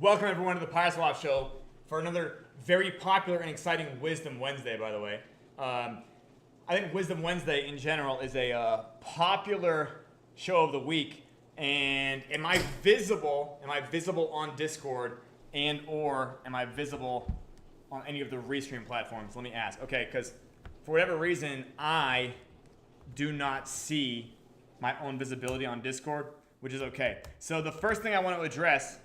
Welcome everyone to the PYRESWAP show for another very popular and exciting Wisdom Wednesday, by the way. I think Wisdom Wednesday in general is a popular show of the week. And am I visible? Am I visible on Discord and or am I visible on any of the restream platforms? Let me ask. Okay, because for whatever reason, I do not see my own visibility on Discord, which is okay. So the first thing I want to address,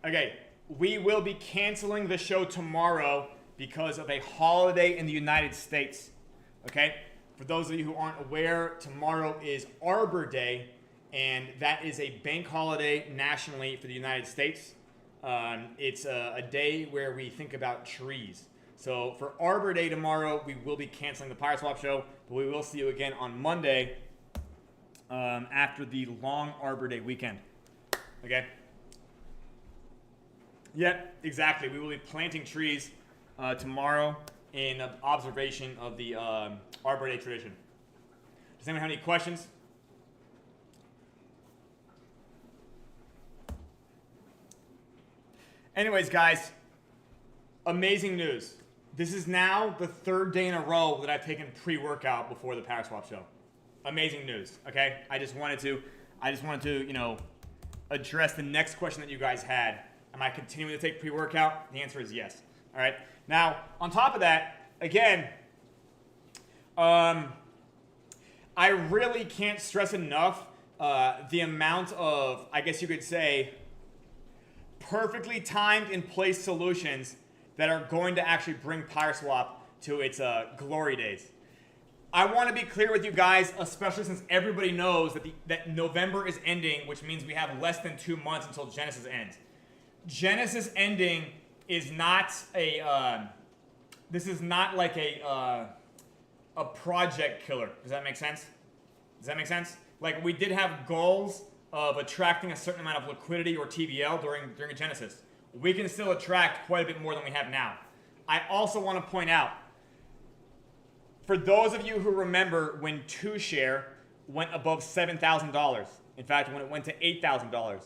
okay, we will be canceling the show tomorrow because of a holiday in the United States, okay? For those of you who aren't aware, tomorrow is Arbor Day, and that is a bank holiday nationally for the United States. It's a day where we think about trees. So for Arbor Day tomorrow, we will be canceling the PYRESWAP show, but we will see you again on Monday after the long Arbor Day weekend, okay? Yeah, exactly. We will be planting trees tomorrow in observation of the Arbor Day tradition. Does anyone have any questions? Anyways, guys, amazing news. This is now the third day in a row that I've taken pre-workout before the PYRESWAP show. Amazing news, okay? I just wanted to, you know, address the next question that you guys had. Am I continuing to take pre-workout? The answer is yes. All right. Now, on top of that, again, I really can't stress enough the amount of, I guess you could say, perfectly timed in place solutions that are going to actually bring PYRESWAP to its glory days. I want to be clear with you guys, especially since everybody knows that November is ending, which means we have less than 2 months until Genesis ends. Genesis ending is not a, this is not like a project killer. Does that make sense? Does that make sense? Like, we did have goals of attracting a certain amount of liquidity or TVL during a Genesis. We can still attract quite a bit more than we have now. I also want to point out, for those of you who remember when 2Share went above $7,000, in fact, when it went to $8,000,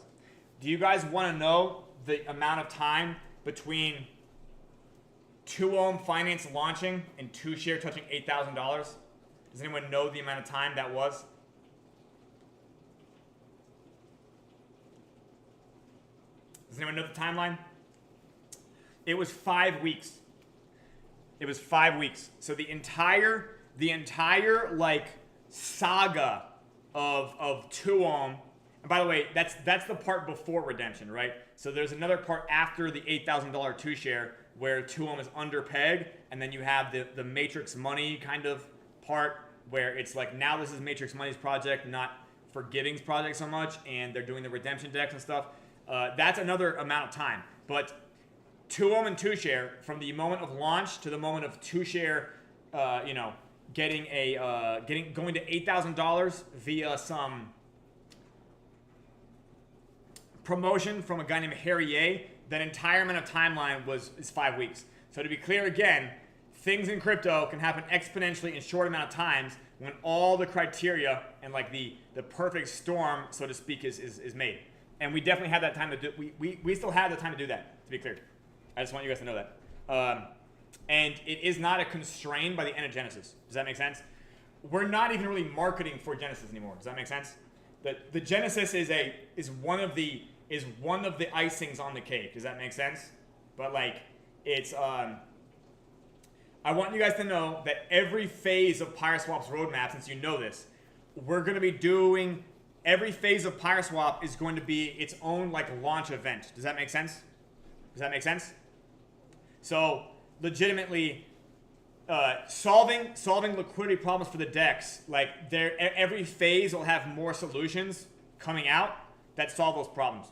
do you guys want to know the amount of time between 2Ohm Finance launching and 2Share touching $8,000? Does anyone know the amount of time that was? Does anyone know the timeline? It was 5 weeks. It was 5 weeks. So the entire like saga of 2Ohm. And by the way, that's the part before redemption, right? So there's another part after the $8,000 2Share where 2Ohm is under peg, and then you have the Matrix Money kind of part where it's like, now this is Matrix Money's project, not Forgiving's project so much, and they're doing the redemption decks and stuff. That's another amount of time. But 2Ohm and 2Share, from the moment of launch to the moment of 2Share, you know, going to $8,000 via some promotion from a guy named Harry A, that entire amount of timeline is 5 weeks. So to be clear again, things in crypto can happen exponentially in short amount of times when all the criteria and like the perfect storm, so to speak, is made. And we definitely have that time to do. We still have the time to do that. To be clear, I just want you guys to know that. And it is not a constraint by the end of Genesis. Does that make sense? We're not even really marketing for Genesis anymore. Does that make sense? The Genesis is one of the icings on the cake. Does that make sense? But like, it's I want you guys to know that every phase of PYRESWAP's roadmap, since you know this, we're going to be doing, every phase of PYRESWAP is going to be its own like launch event. Does that make sense? Does that make sense? So legitimately, solving liquidity problems for the DEX, like every phase will have more solutions coming out that solve those problems.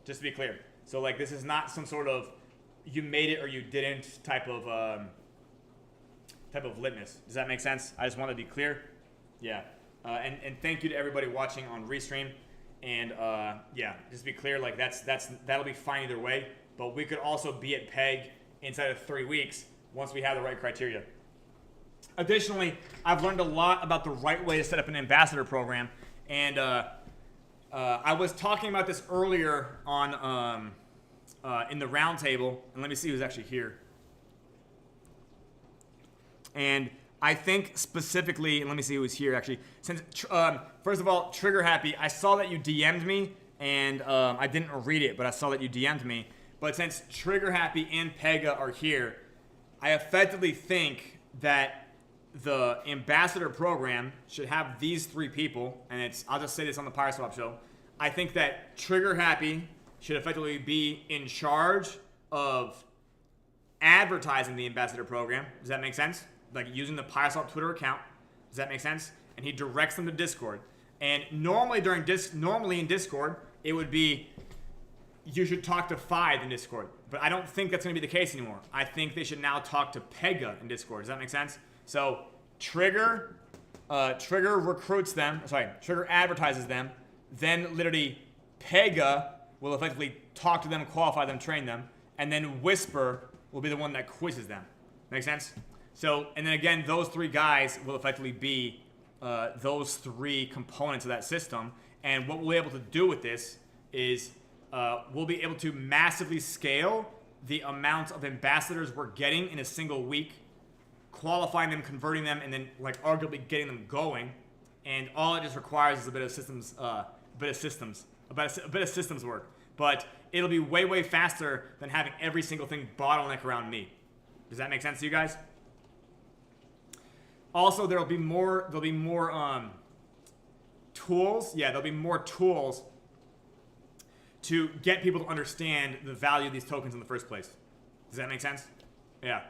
Just to be clear. So like, this is not some sort of you made it or you didn't type of litmus. Does that make sense? I just want to be clear. Yeah. And thank you to everybody watching on Restream. And yeah, just to be clear, like that'll be fine either way. But we could also be at peg inside of 3 weeks once we have the right criteria. Additionally, I've learned a lot about the right way to set up an ambassador program. And I was talking about this earlier on in the round table, and let me see who's actually here. And I think specifically, and let me see who's here actually. Since first of all, Trigger Happy, I saw that you DM'd me, and I didn't read it, but I saw that you DM'd me. But since Trigger Happy and Pega are here, I effectively think that the ambassador program should have these 3 people, and I'll just say this on the PYRESWAP show. I think that Trigger Happy should effectively be in charge of advertising the ambassador program. Does that make sense? Like using the PYRESWAP Twitter account. Does that make sense? And he directs them to Discord. And normally in Discord, it would be you should talk to 5 in Discord. But I don't think that's going to be the case anymore. I think they should now talk to Pega in Discord. Does that make sense? So Trigger recruits them. Sorry, Trigger advertises them. Then literally Pega will effectively talk to them, qualify them, train them. And then Whisper will be the one that quizzes them. Make sense? So, and then again, those 3 guys will effectively be those 3 components of that system. And what we'll be able to do with this is we'll be able to massively scale the amount of ambassadors we're getting in a single week, qualifying them, converting them, and then like arguably getting them going. And all it just requires is a bit of systems, work. But it'll be way, way faster than having every single thing bottleneck around me. Does that make sense to you guys? Also, there'll be more tools. Yeah, there'll be more tools to get people to understand the value of these tokens in the first place. Does that make sense? Yeah.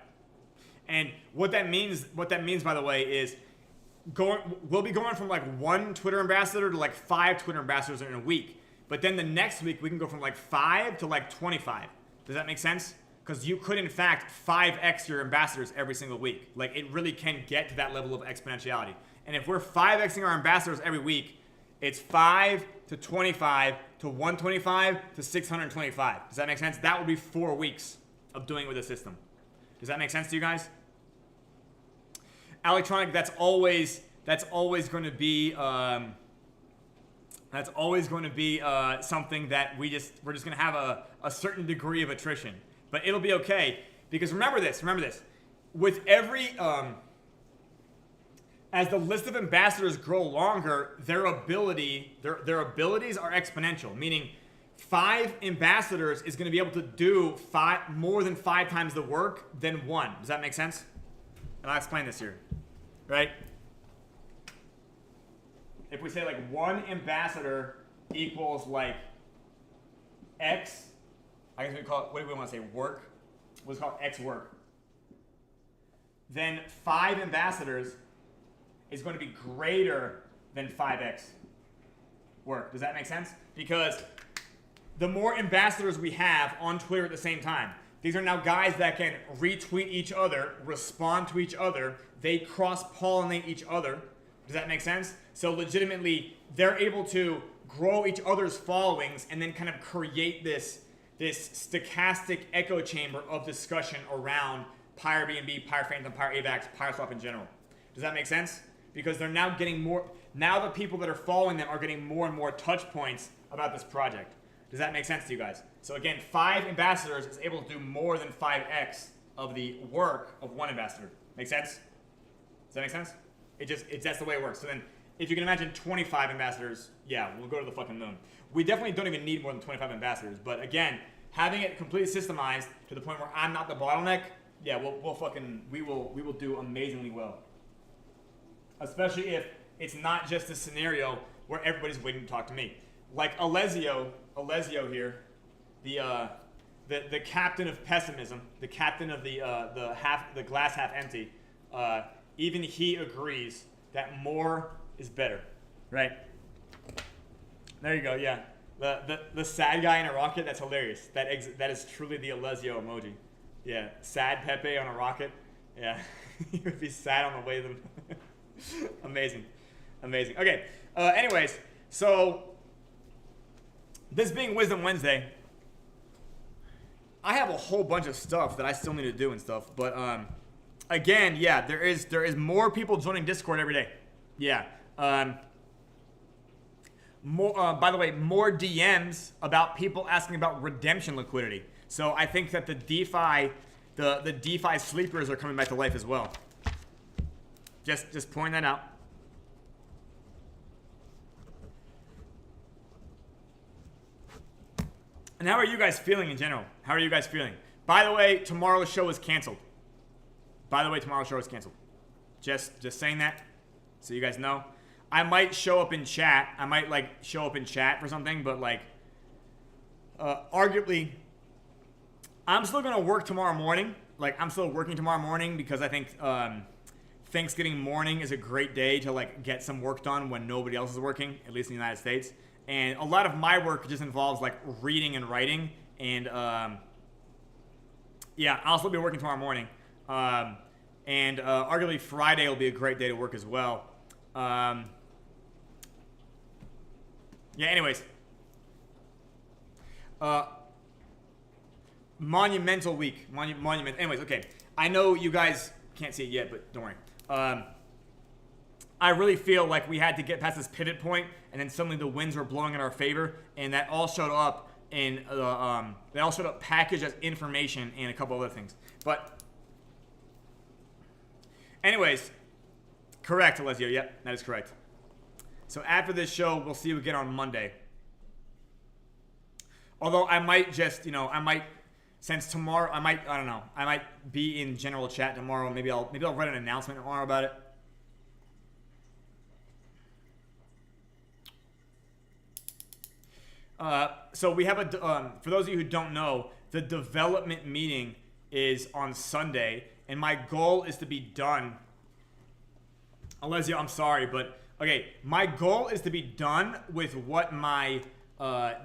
And what that means, by the way, is we'll be going from like 1 Twitter ambassador to like 5 Twitter ambassadors in a week. But then the next week we can go from like 5 to like 25. Does that make sense? Because you could, in fact, 5x your ambassadors every single week. Like, it really can get to that level of exponentiality. And if we're 5xing our ambassadors every week, it's 5 to 25 to 125 to 625. Does that make sense? That would be 4 weeks of doing it with the system. Does that make sense to you guys? Electronic, that's always going to be something that we're just going to have a certain degree of attrition. But it'll be okay, because remember this. With every, as the list of ambassadors grow longer, their abilities are exponential. Meaning, 5 ambassadors is going to be able to do more than 5 times the work than 1. Does that make sense? And I'll explain this here, right? If we say like 1 ambassador equals like X. I guess we call it, what do we want to say, work? What's called X work. Then 5 ambassadors is going to be greater than 5x work. Does that make sense? Because the more ambassadors we have on Twitter at the same time, these are now guys that can retweet each other, respond to each other, they cross-pollinate each other. Does that make sense? So legitimately, they're able to grow each other's followings and then kind of create this stochastic echo chamber of discussion around PyreBNB, PyrePhantom, PyreAVAX, PYRESWAP in general. Does that make sense? Because they're now getting more, now the people that are following them are getting more and more touch points about this project. Does that make sense to you guys? So again, 5 ambassadors is able to do more than 5x of the work of 1 ambassador. Make sense? Does that make sense? That's the way it works. So then, if you can imagine 25 ambassadors, yeah, we'll go to the fucking moon. We definitely don't even need more than 25 ambassadors. But again, having it completely systemized to the point where I'm not the bottleneck, yeah, we will do amazingly well. Especially if it's not just a scenario where everybody's waiting to talk to me. Like Alessio here, the captain of pessimism, the captain of the glass half empty. Even he agrees that more is better, right? There you go. Yeah, the sad guy in a rocket. That's hilarious. That is truly the Alessio emoji. Yeah, sad Pepe on a rocket. Yeah, he would be sad on the way to them. Amazing. Okay. Anyways, so this being Wisdom Wednesday, I have a whole bunch of stuff that I still need to do and stuff. But again, yeah, there is more people joining Discord every day. Yeah. By the way, more DMs about people asking about redemption liquidity. So I think that the DeFi, the DeFi sleepers are coming back to life as well. Just pointing that out. And how are you guys feeling in general? How are you guys feeling? By the way, tomorrow's show is canceled. Just saying that so you guys know. I might show up in chat. I might like show up in chat for something, but like arguably I'm still gonna work tomorrow morning. Like I'm still working tomorrow morning because I think Thanksgiving morning is a great day to like get some work done when nobody else is working, at least in the United States. And a lot of my work just involves like reading and writing. And yeah, I'll still be working tomorrow morning. And arguably Friday will be a great day to work as well. Yeah, anyways. Monumental week. Monument. Anyways, okay. I know you guys can't see it yet, but don't worry. I really feel like we had to get past this pivot point, and then suddenly the winds were blowing in our favor, and that all showed up in packaged as information and a couple other things. But anyways, correct, Alessio. Yep, that is correct. So after this show, we'll see you again on Monday. Although I might just, since tomorrow, I might be in general chat tomorrow. Maybe I'll write an announcement tomorrow about it. So we have for those of you who don't know, the development meeting is on Sunday, and my goal is to be done. Alessio, I'm sorry, but okay, my goal is to be done with what my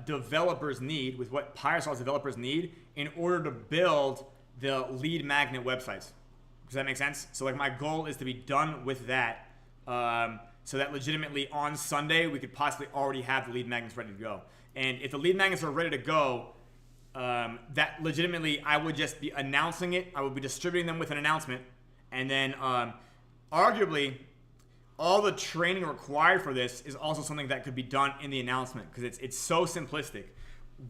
developers need, with what PYRESWAP's developers need in order to build the lead magnet websites. Does that make sense? So like my goal is to be done with that, so that legitimately on Sunday we could possibly already have the lead magnets ready to go. And if the lead magnets are ready to go, that legitimately I would just be announcing it. I would be distributing them with an announcement, and then arguably all the training required for this is also something that could be done in the announcement, because it's so simplistic.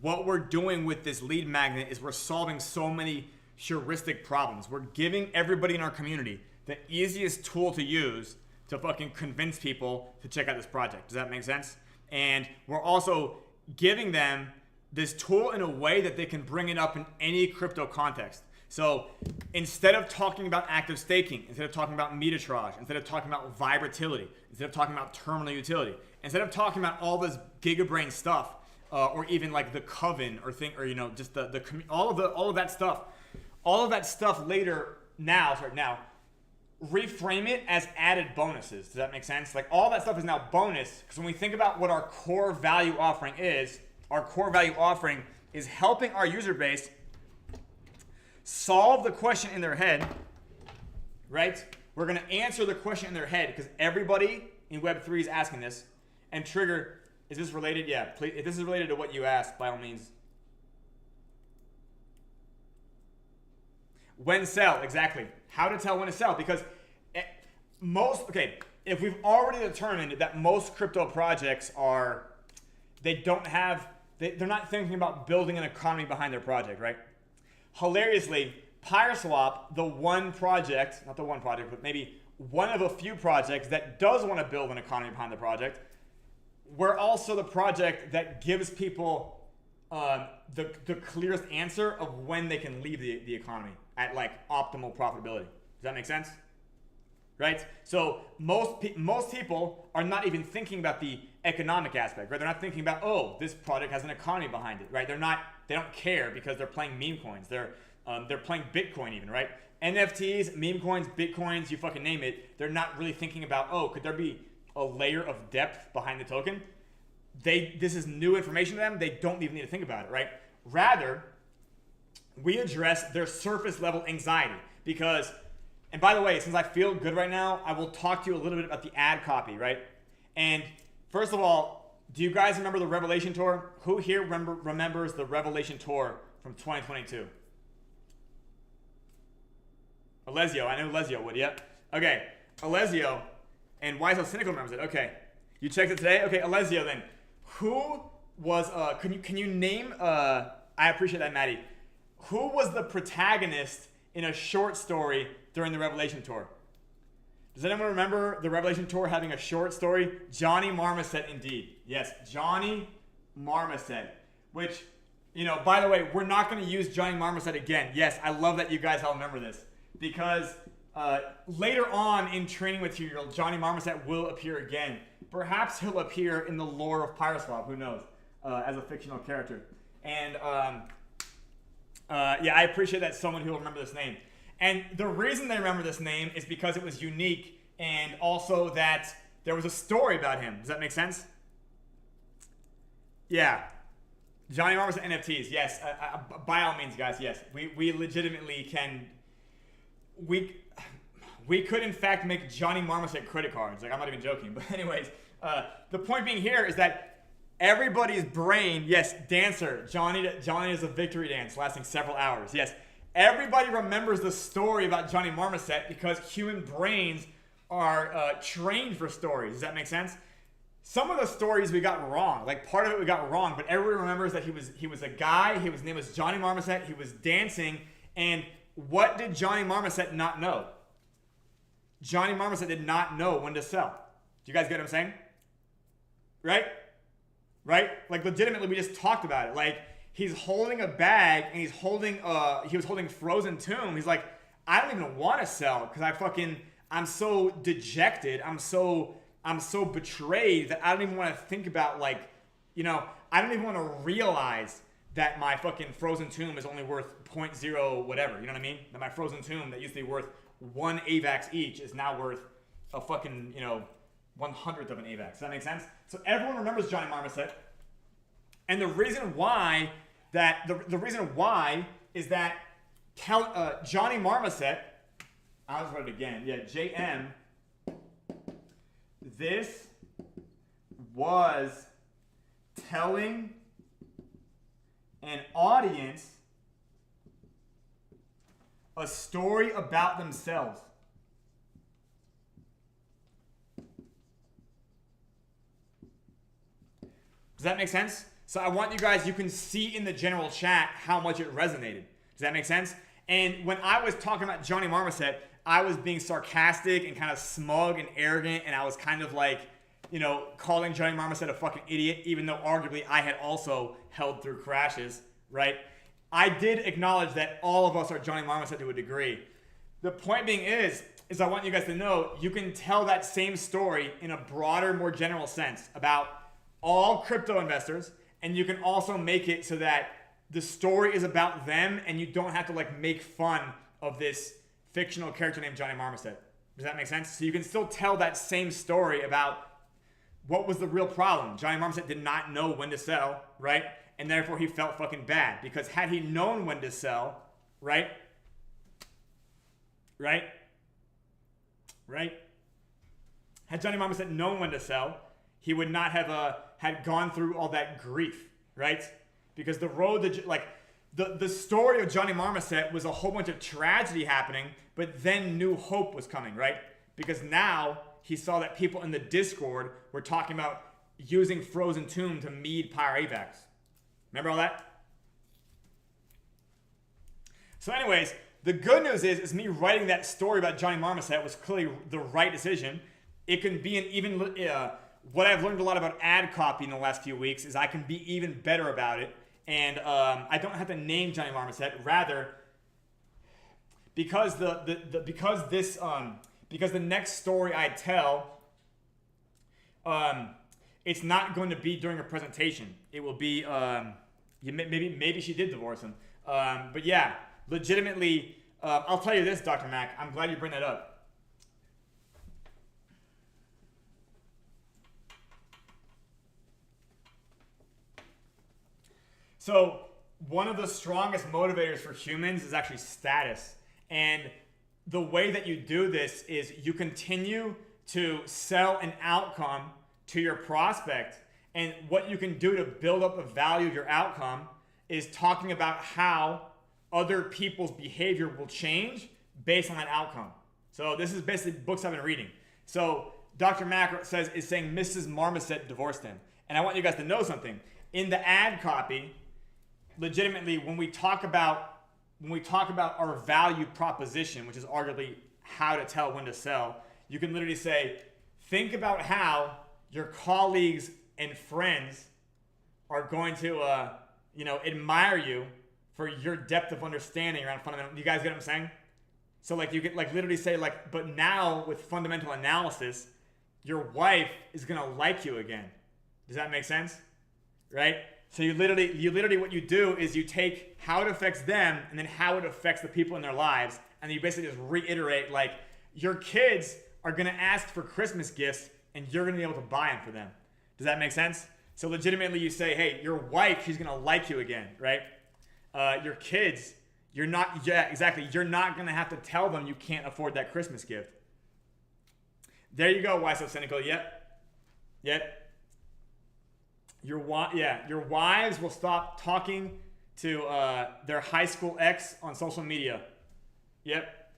What we're doing with this lead magnet is we're solving so many heuristic problems. We're giving everybody in our community the easiest tool to use to fucking convince people to check out this project. Does that make sense? And we're also giving them this tool in a way that they can bring it up in any crypto context. So instead of talking about active staking, instead of talking about meterage, instead of talking about vibratility, instead of talking about terminal utility, instead of talking about all this gigabrain stuff, or even like the coven or thing, or just all of that stuff later now, reframe it as added bonuses. Does that make sense? Like all that stuff is now bonus, because when we think about what our core value offering is, our core value offering is helping our user base solve the question in their head, right? We're going to answer the question in their head because everybody in Web3 is asking this. And Trigger, is this related? Yeah, please, if this is related to what you asked, by all means. When sell, exactly. How to tell when to sell, because if we've already determined that most crypto projects they're not thinking about building an economy behind their project, right? Hilariously, PYRESWAP, but maybe one of a few projects that does want to build an economy behind the project, we're also the project that gives people the clearest answer of when they can leave the economy at like optimal profitability. Does that make sense? Right? So most people are not even thinking about the economic aspect, right? They're not thinking about, oh, this project has an economy behind it, right? They don't care because they're playing meme coins. They're playing Bitcoin even, right? NFTs, meme coins, Bitcoins, you fucking name it. They're not really thinking about, oh, could there be a layer of depth behind the token? This is new information to them. They don't even need to think about it, right? Rather, we address their surface level anxiety because, and by the way, since I feel good right now, I will talk to you a little bit about the ad copy, right? And first of all, do you guys remember the Revelation Tour? Who here remembers the Revelation Tour from 2022? Alessio, I know Alessio would, yeah? Okay, Alessio, and Why So Cynical remembers it. Okay, you checked it today? Okay, Alessio then. Who was, can you name, I appreciate that, Maddie. Who was the protagonist in a short story during the Revelation Tour? Does anyone remember the Revelation Tour having a short story? Johnny Marmoset, indeed. Yes, Johnny Marmoset. Which, you know, by the way, we're not going to use Johnny Marmoset again. Yes, I love that you guys all remember this. Because later on in training material, Johnny Marmoset will appear again. Perhaps he'll appear in the lore of PYRESWAP, who knows, as a fictional character. And yeah, I appreciate that someone who will remember this name. And the reason they remember this name is because it was unique and also that there was a story about him. Does that make sense? Yeah. Johnny Marmoset NFTs, yes. By all means, guys, yes. We legitimately can... We could, in fact, make Johnny Marmoset credit cards. Like, I'm not even joking. But anyways, the point being here is that everybody's brain... Yes, dancer. Johnny is a victory dance lasting several hours. Yes. Everybody remembers the story about Johnny Marmoset because human brains are trained for stories. Does that make sense? Some of the stories we got wrong. Like, part of it we got wrong, but everybody remembers that he was a guy. His name was Johnny Marmoset. He was dancing. And what did Johnny Marmoset not know? Johnny Marmoset did not know when to sell. Do you guys get what I'm saying? Right? Right? Like, legitimately, we just talked about it. Like, he's holding a bag and he was holding Frozen Tomb. He's like, I don't even want to sell because I'm so dejected. I'm so betrayed that I don't even want to think about, like, you know, I don't even want to realize that my fucking Frozen Tomb is only worth 0.0 whatever. You know what I mean? That my Frozen Tomb that used to be worth 1 AVAX each is now worth a fucking, you know, 1/100th of an AVAX. Does that make sense? So everyone remembers Johnny Marmoset. And the reason why is that Johnny Marmoset, I'll just write it again. Yeah, JM. This was telling an audience a story about themselves. Does that make sense? So I want you guys, you can see in the general chat how much it resonated. Does that make sense? And when I was talking about Johnny Marmoset, I was being sarcastic and kind of smug and arrogant, and I was kind of like, you know, calling Johnny Marmoset a fucking idiot, even though arguably I had also held through crashes, right? I did acknowledge that all of us are Johnny Marmoset to a degree. The point being is I want you guys to know you can tell that same story in a broader, more general sense about all crypto investors, and you can also make it so that the story is about them and you don't have to, like, make fun of this fictional character named Johnny Marmoset. Does that make sense? So you can still tell that same story about what was the real problem. Johnny Marmoset did not know when to sell, right? And therefore he felt fucking bad. Because had he known when to sell, right? Right? Right? Had Johnny Marmoset known when to sell, he would not have had gone through all that grief, right? Because the road that, like, the story of Johnny Marmoset was a whole bunch of tragedy happening, but then new hope was coming, right? Because now he saw that people in the Discord were talking about using Frozen Tomb to mead PYRESWAP. Remember all that? So anyways, the good news is me writing that story about Johnny Marmoset was clearly the right decision. It can be an even... what I've learned a lot about ad copy in the last few weeks is I can be even better about it. And I don't have to name Johnny Marmoset. Rather, because because the next story I tell, it's not going to be during a presentation. It will be maybe she did divorce him. But yeah, legitimately, I'll tell you this, Dr. Mac. I'm glad you bring that up. So one of the strongest motivators for humans is actually status. And the way that you do this is you continue to sell an outcome to your prospect. And what you can do to build up the value of your outcome is talking about how other people's behavior will change based on that outcome. So this is basically books I've been reading. So Dr. Mac is saying Mrs. Marmoset divorced him. And I want you guys to know something. In the ad copy, legitimately, when we talk about when we talk about our value proposition, which is arguably how to tell when to sell, you can literally say, think about how your colleagues and friends are going to, admire you for your depth of understanding around fundamental. You guys get what I'm saying? So like you could like literally say like, but now with fundamental analysis, your wife is gonna like you again. Does that make sense? Right? So you literally what you do is you take how it affects them and then how it affects the people in their lives, and then you basically just reiterate like your kids are gonna ask for Christmas gifts and you're gonna be able to buy them for them. Does that make sense? So legitimately you say, hey, your wife, she's gonna like you again, right? Your kids, you're not gonna have to tell them you can't afford that Christmas gift. There you go, why so cynical? Yep. Your wives will stop talking to their high school ex on social media. Yep.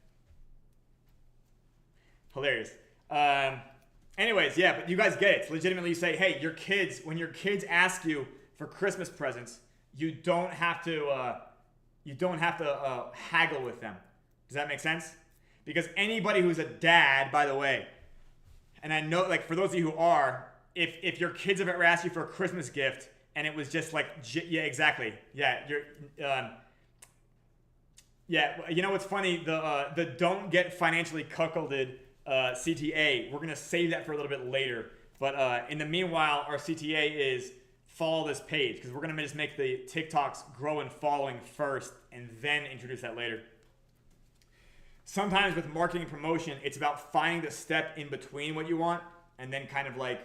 Hilarious. Anyways, yeah, but you guys get it. Legitimately, you say, hey, when your kids ask you for Christmas presents, you don't have to haggle with them. Does that make sense? Because anybody who's a dad, by the way, and I know, like, for those of you who are, if your kids have ever asked you for a Christmas gift and it was just like, yeah, exactly, yeah, you know what's funny? The don't get financially cuckolded CTA. We're gonna save that for a little bit later. But in the meanwhile, our CTA is follow this page, because we're gonna just make the TikToks grow in following first and then introduce that later. Sometimes with marketing and promotion, it's about finding the step in between what you want and then kind of like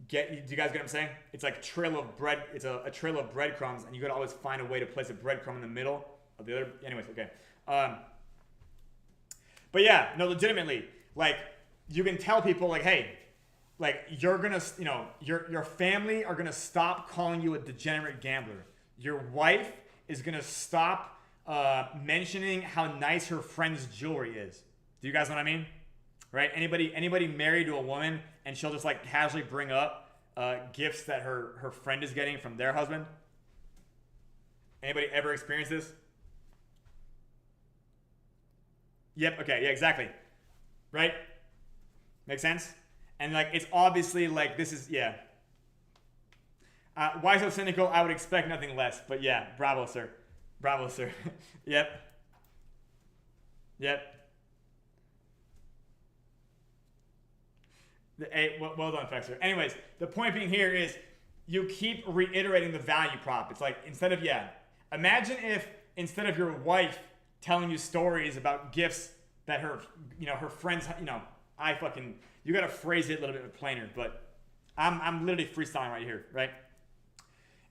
do you guys get what I'm saying? It's like a trail of bread. It's a trail of breadcrumbs, and you gotta always find a way to place a breadcrumb in the middle of the other. Anyways, okay. But yeah, no, legitimately, like you can tell people like, hey, like you're gonna, your family are gonna stop calling you a degenerate gambler. Your wife is gonna stop mentioning how nice her friend's jewelry is. Do you guys know what I mean? Right? Anybody married to a woman and she'll just like casually bring up gifts that her friend is getting from their husband? Anybody ever experienced this? Yep. Okay. Yeah. Exactly. Right. Make sense? And like it's obviously like this is why so cynical? I would expect nothing less. But yeah, bravo, sir. Bravo, sir. Yep. Hey, well done, Fexer. Anyways, the point being here is you keep reiterating the value prop. It's like imagine if instead of your wife telling you stories about gifts that her friends, you gotta phrase it a little bit plainer, but I'm literally freestyling right here, right?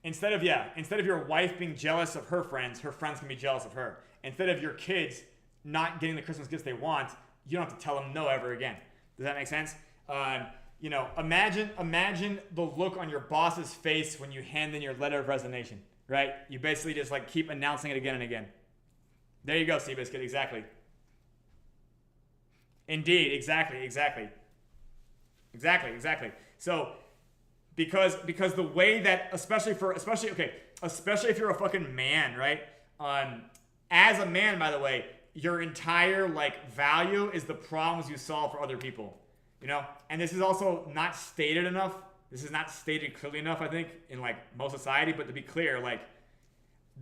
Instead of your wife being jealous of her friends can be jealous of her. Instead of your kids not getting the Christmas gifts they want, you don't have to tell them no ever again. Does that make sense? Imagine the look on your boss's face when you hand in your letter of resignation, right? You basically just like keep announcing it again and again. There you go, Seabiscuit, exactly. Indeed, exactly. So, because the way that, especially if you're a fucking man, right? As a man, by the way, your entire like value is the problems you solve for other people. And this is also not stated enough. This is not stated clearly enough, I think, in like most society. But to be clear, like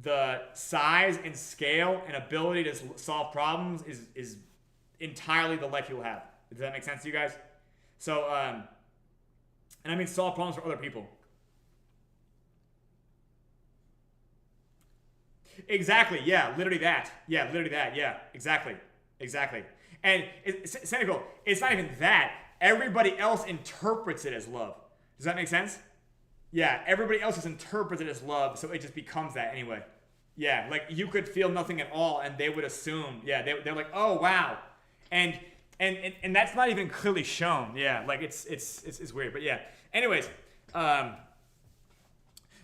the size and scale and ability to solve problems is entirely the life you'll have. Does that make sense to you guys? So, and I mean solve problems for other people. Exactly. Yeah. Literally that. Yeah. Exactly. And it's cynical. It's not even that. Everybody else interprets it as love. Does that make sense? Yeah, everybody else just interprets it as love, so it just becomes that anyway. Yeah, like you could feel nothing at all, and they would assume. Yeah, they're like, oh wow, and that's not even clearly shown. Yeah, like it's weird, but yeah. Anyways, but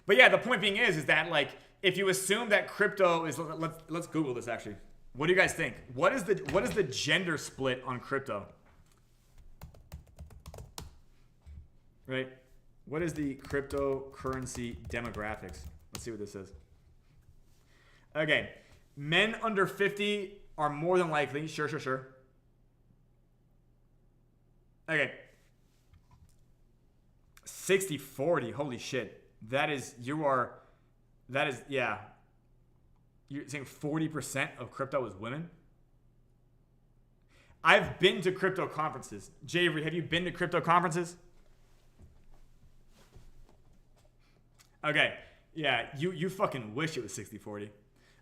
yeah, the point being is that like if you assume that crypto is, let's Google this actually. What do you guys think? What is the gender split on crypto? Right? What is the cryptocurrency demographics? Let's see what this is. Okay. Men under 50 are more than likely. Sure. Okay. 60-40. Holy shit. That is, yeah. You're saying 40% of crypto is women? I've been to crypto conferences. Javery, have you been to crypto conferences? Okay. Yeah, you fucking wish it was 60-40.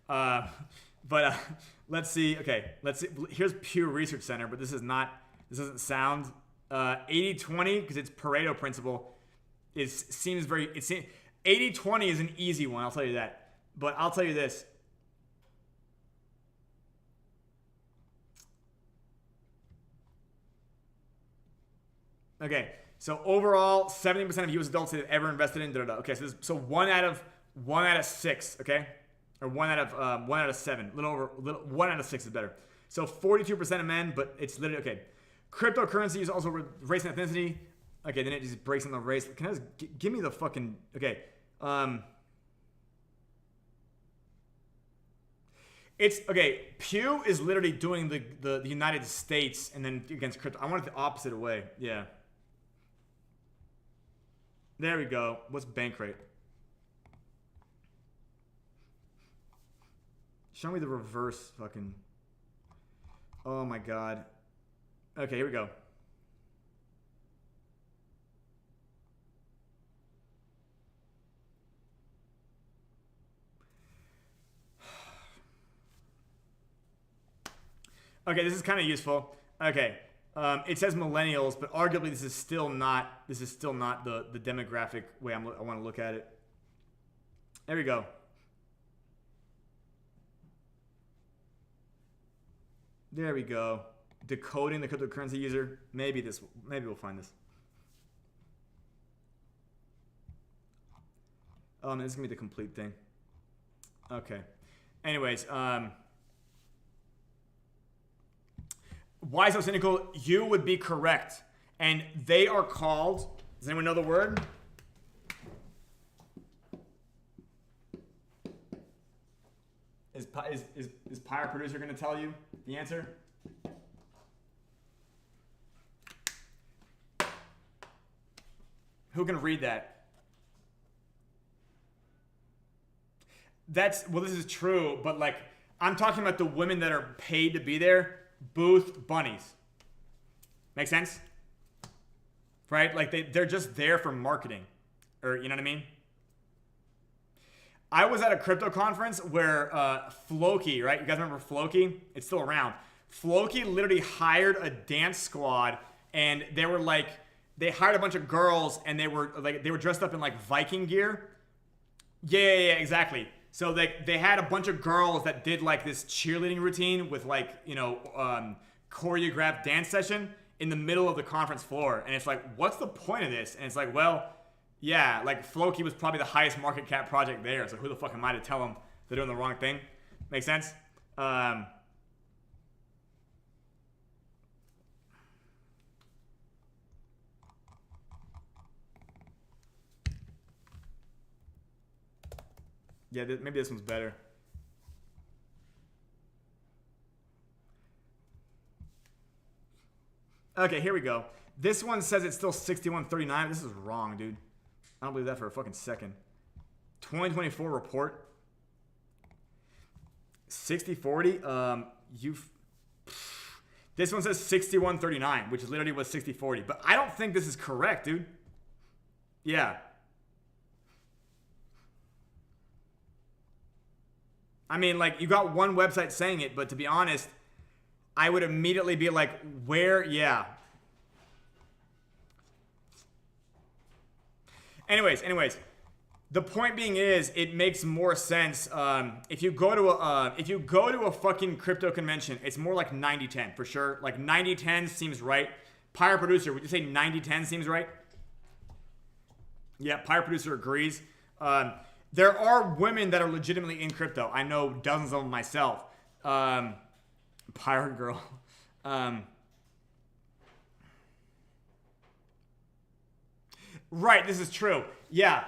But let's see. Okay, let's see. Here's Pew Research Center, but this doesn't sound 80-20 because it's Pareto principle. Seems 80-20 is an easy one, I'll tell you that. But I'll tell you this. Okay, so overall, 70% of U.S. adults have ever invested in Okay, so one out of 6. Okay, or one out of 7. One out of 6 is better. So 42% of men, but it's literally okay. Cryptocurrency is also race and ethnicity. Okay, then it just breaks on the race. Can I just give me the fucking okay? It's okay. Pew is literally doing the United States and then against crypto. I want it the opposite way. Yeah. There we go. What's Bankrate? Show me the reverse fucking. Oh my god. Okay, here we go. Okay, this is kind of useful. Okay, it says millennials, but arguably this is still not the demographic way I want to look at it. There we go. There we go. Decoding the cryptocurrency user. Maybe we'll find this. Oh man, this is gonna be the complete thing. Okay. Anyways, why so cynical? You would be correct. And they are called, does anyone know the word? Is Pyre Producer going to tell you the answer? Who can read that? Well, this is true, but like, I'm talking about the women that are paid to be there. Booth bunnies. Make sense? Right? Like they're just there for marketing. Or, you know what I mean? I was at a crypto conference where Floki, right? You guys remember Floki? It's still around. Floki literally hired a dance squad, and they were like, they hired a bunch of girls, and they were dressed up in like Viking gear. Yeah, exactly. So they had a bunch of girls that did like this cheerleading routine with like, you know, choreographed dance session in the middle of the conference floor. And it's like, what's the point of this? And it's like, well, yeah, like Floki was probably the highest market cap project there. So who the fuck am I to tell them they're doing the wrong thing? Make sense? Yeah, maybe this one's better. Okay, here we go. This one says it's still 61.39. This is wrong, dude. I don't believe that for a fucking second. 2024 report. 60.40. This one says 61.39, which literally was 60.40. But I don't think this is correct, dude. Yeah. I mean, like, you got one website saying it, but to be honest, I would immediately be like, where? Yeah. Anyways, the point being is, it makes more sense. If you go to a fucking crypto convention, it's more like 90-10 for sure. Like 90-10 seems right. Pyre Producer, would you say 90-10 seems right? Yeah, Pyre Producer agrees. There are women that are legitimately in crypto. I know dozens of them myself. Pyre Girl. Right, this is true. Yeah,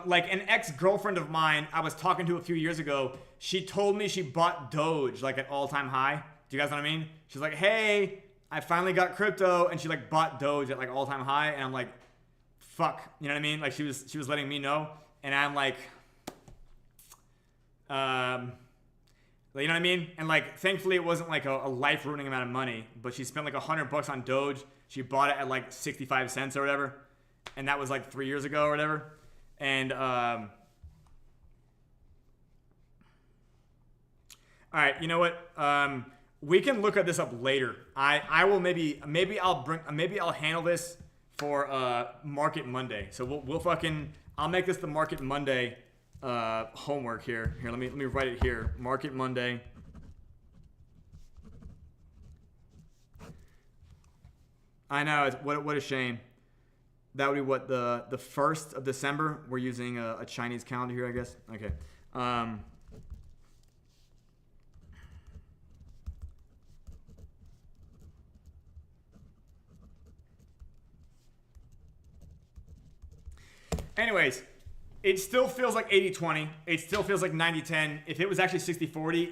like an ex-girlfriend of mine I was talking to a few years ago, she told me she bought Doge like at all-time high. Do you guys know what I mean? She's like, hey, I finally got crypto, and she like bought Doge at like all-time high, and I'm like, fuck, you know what I mean? Like she was letting me know, and I'm like, you know what I mean? And like, thankfully it wasn't like a life-ruining amount of money, but she spent like $100 on Doge. She bought it at like 65 cents or whatever, and that was like 3 years ago or whatever. And all right, you know what? We can look at this up later. I will maybe I'll handle this for Market Monday. So we'll fucking, I'll make this the Market Monday homework here. Here, let me write it here. Market Monday. I know, what a shame. That would be what, the 1st of December. We're using a Chinese calendar here, I guess. Okay. Anyways, it still feels like 80-20. It still feels like 90-10. If it was actually 60-40,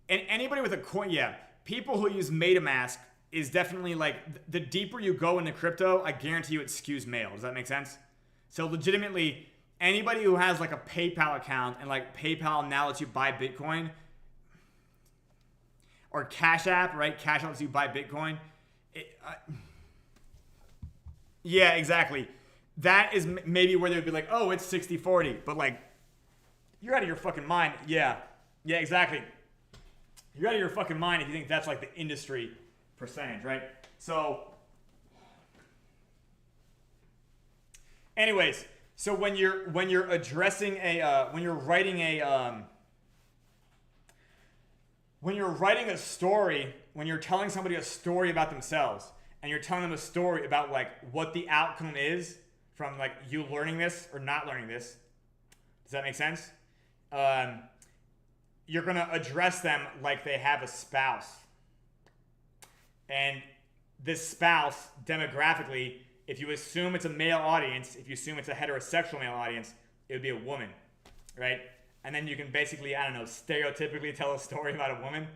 and anybody with a coin, yeah, people who use MetaMask is definitely like, the deeper you go into crypto, I guarantee you it skews male. Does that make sense? So legitimately, anybody who has like a PayPal account and like PayPal now lets you buy Bitcoin, or Cash App, right? Cash App lets you buy Bitcoin. Yeah, exactly. That is maybe where they would be like, oh, it's 60-40. But like, you're out of your fucking mind. Yeah. Yeah, exactly. You're out of your fucking mind if you think that's like the industry percentage, right? So anyways, so when you're addressing a when you're writing a story, when you're telling somebody a story about themselves, and you're telling them a story about like what the outcome is from like you learning this or not learning this, does that make sense? You're gonna address them like they have a spouse. And this spouse, demographically, if you assume it's a male audience, if you assume it's a heterosexual male audience, it would be a woman, right? And then you can basically, I don't know, stereotypically tell a story about a woman.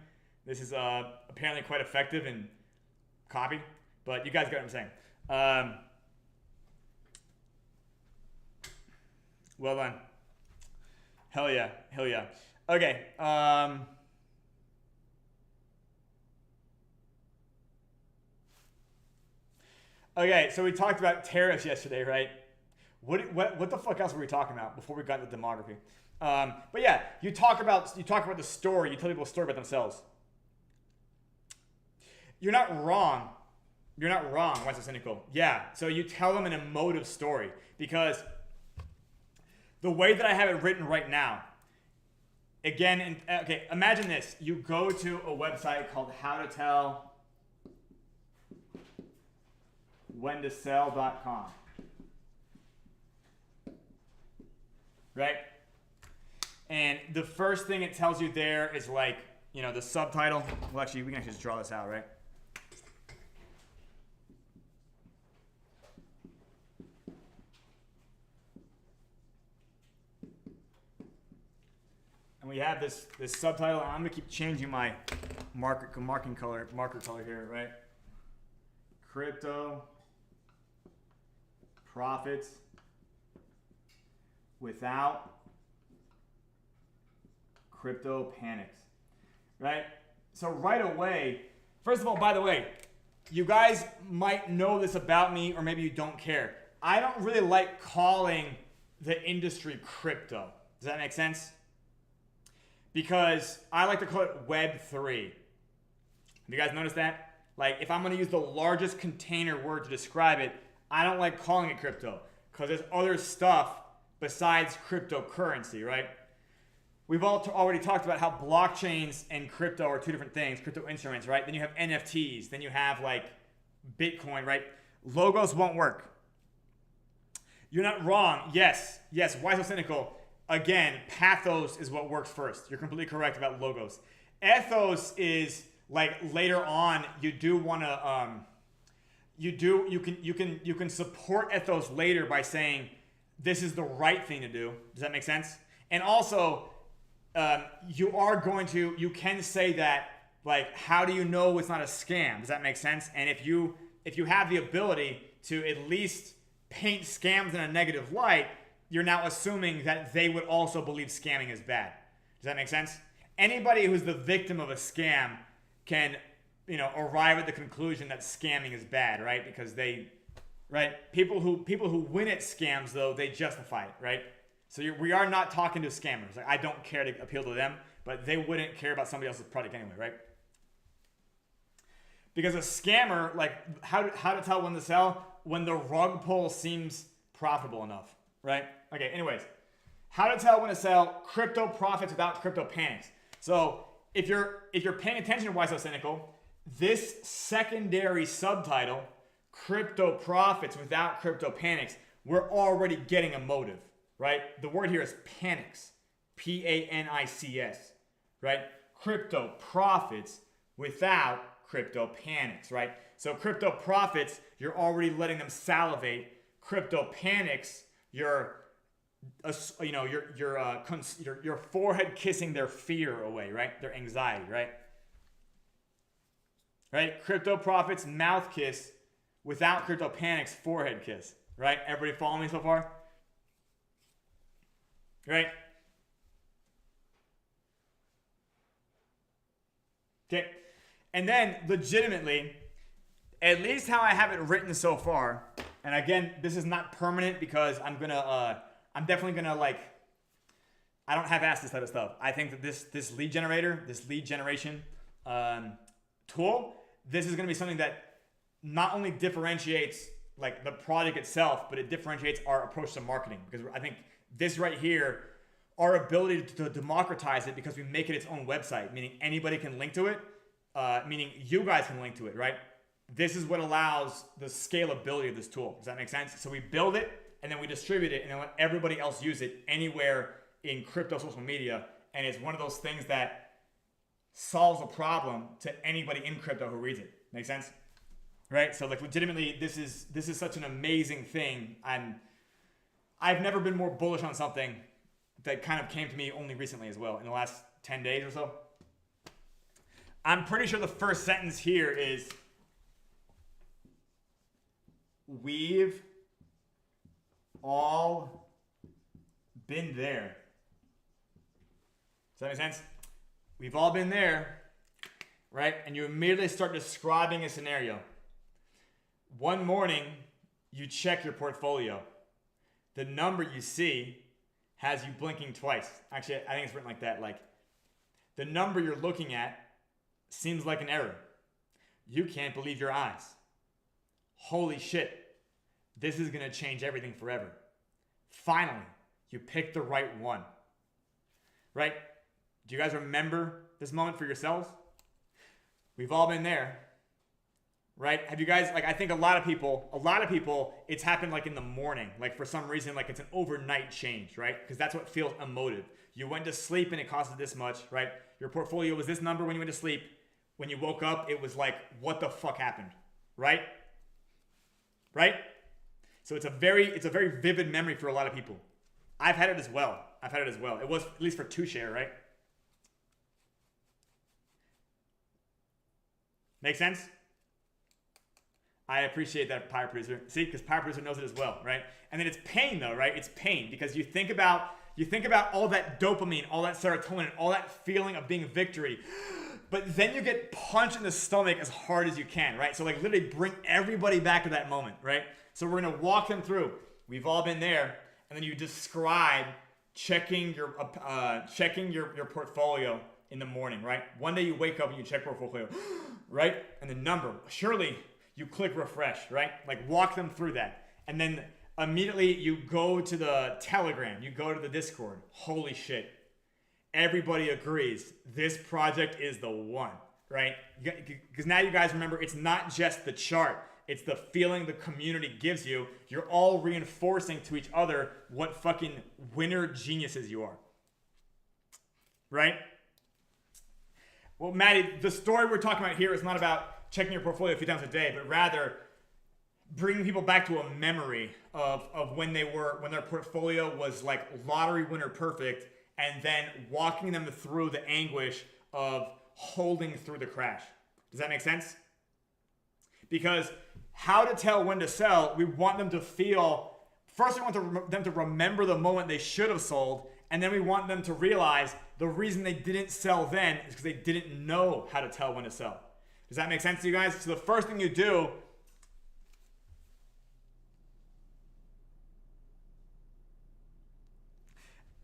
This is apparently quite effective in copy, but you guys get what I'm saying. Well done. Hell yeah. Hell yeah. Okay. Okay, so we talked about tariffs yesterday, right? What the fuck else were we talking about before we got into demography? But yeah, you talk about the story. You tell people a story about themselves. You're not wrong. You're not wrong. Why so cynical? Yeah. So you tell them an emotive story, because the way that I have it written right now, again, okay, imagine this. You go to a website called howtotellwhentosell.com. Right? And the first thing it tells you there is like, you know, the subtitle. Well, actually, we can actually just draw this out, right? And we have this subtitle. I'm gonna keep changing my marker color here, right? Crypto profits without crypto panics, right? So right away, first of all, by the way, you guys might know this about me, or maybe you don't care. I don't really like calling the industry crypto. Does that make sense? Because I like to call it Web3. Have you guys noticed that? Like, if I'm going to use the largest container word to describe it, I don't like calling it crypto, because there's other stuff besides cryptocurrency, right? We've already talked about how blockchains and crypto are two different things, crypto instruments, right? Then you have NFTs. Then you have, like, Bitcoin, right? Logos won't work. You're not wrong. Yes. Why so cynical? Again, pathos is what works first. You're completely correct about logos. Ethos is like later on. You do want to you can support ethos later by saying this is the right thing to do. Does that make sense? And also, you can say that, like, how do you know it's not a scam? Does that make sense? And if you have the ability to at least paint scams in a negative light, you're now assuming that they would also believe scamming is bad. Does that make sense? Anybody who's the victim of a scam can, arrive at the conclusion that scamming is bad, right? Because people who win at scams, though, they justify it, right? So we are not talking to scammers. Like, I don't care to appeal to them, but they wouldn't care about somebody else's product anyway, right? Because a scammer, like, how to tell when to sell? When the rug pull seems profitable enough, right? Okay, anyways. How to tell when to sell? Crypto profits without crypto panics. So if you're paying attention to Why So Cynical, this secondary subtitle, Crypto Profits Without Crypto Panics, we're already getting a motive, right? The word here is panics, P-A-N-I-C-S, right? Crypto profits without crypto panics, right? So crypto profits, you're already letting them salivate. Crypto panics, you're forehead kissing their fear away, right? Their anxiety, right? Right? Crypto profits, mouth kiss. Without crypto panics, forehead kiss, right? Everybody follow me so far? Right? Okay. And then, legitimately, at least how I have it written so far, and again, this is not permanent because I'm definitely gonna, like, I don't have asked this type of stuff. I think that this lead generator, this lead generation tool, this is gonna be something that not only differentiates, like, the project itself, but it differentiates our approach to marketing. Because I think this right here, our ability to democratize it because we make it its own website, meaning anybody can link to it, meaning you guys can link to it, right? This is what allows the scalability of this tool. Does that make sense? So we build it, and then we distribute it, and then let everybody else use it anywhere in crypto social media. And it's one of those things that solves a problem to anybody in crypto who reads it. Make sense? Right? So, like, legitimately, this is such an amazing thing. I've never been more bullish on something that kind of came to me only recently as well, in the last 10 days or so. I'm pretty sure the first sentence here is, we've all been there. Does that make sense? We've all been there, right? And you immediately start describing a scenario. One morning, you check your portfolio. The number you see has you blinking twice. Actually, I think it's written like that. Like, the number you're looking at seems like an error. You can't believe your eyes. Holy shit. This is going to change everything forever. Finally, you picked the right one. Right? Do you guys remember this moment for yourselves? We've all been there. Right? Have you guys, like, I think a lot of people, it's happened like in the morning. Like, for some reason, like, it's an overnight change, right? Because that's what feels emotive. You went to sleep and it costed this much, right? Your portfolio was this number when you went to sleep. When you woke up, it was like, what the fuck happened? Right? Right? So it's a very vivid memory for a lot of people. I've had it as well. It was at least for two-share, right? Make sense? I appreciate that, Pyre Producer. See, because Pyre Producer knows it as well, right? And then it's pain, though, right? It's pain because you think about all that dopamine, all that serotonin, all that feeling of being victory, but then you get punched in the stomach as hard as you can, right? So, like, literally bring everybody back to that moment, right? So we're gonna walk them through. We've all been there, and then you describe checking your portfolio in the morning, right? One day you wake up and you check portfolio, right? And the number, surely you click refresh, right? Like, walk them through that. And then immediately you go to the Telegram, you go to the Discord. Holy shit. Everybody agrees this project is the one, right? Because now you guys remember, it's not just the chart. It's the feeling the community gives you. You're all reinforcing to each other what fucking winner geniuses you are. Right? Well, Maddie, the story we're talking about here is not about checking your portfolio a few times a day, but rather bringing people back to a memory of when their portfolio was like lottery winner perfect, and then walking them through the anguish of holding through the crash. Does that make sense? Because how to tell when to sell, we want them to feel, first we want them to remember the moment they should have sold, and then we want them to realize the reason they didn't sell then is because they didn't know how to tell when to sell. Does that make sense to you guys? So the first thing you do,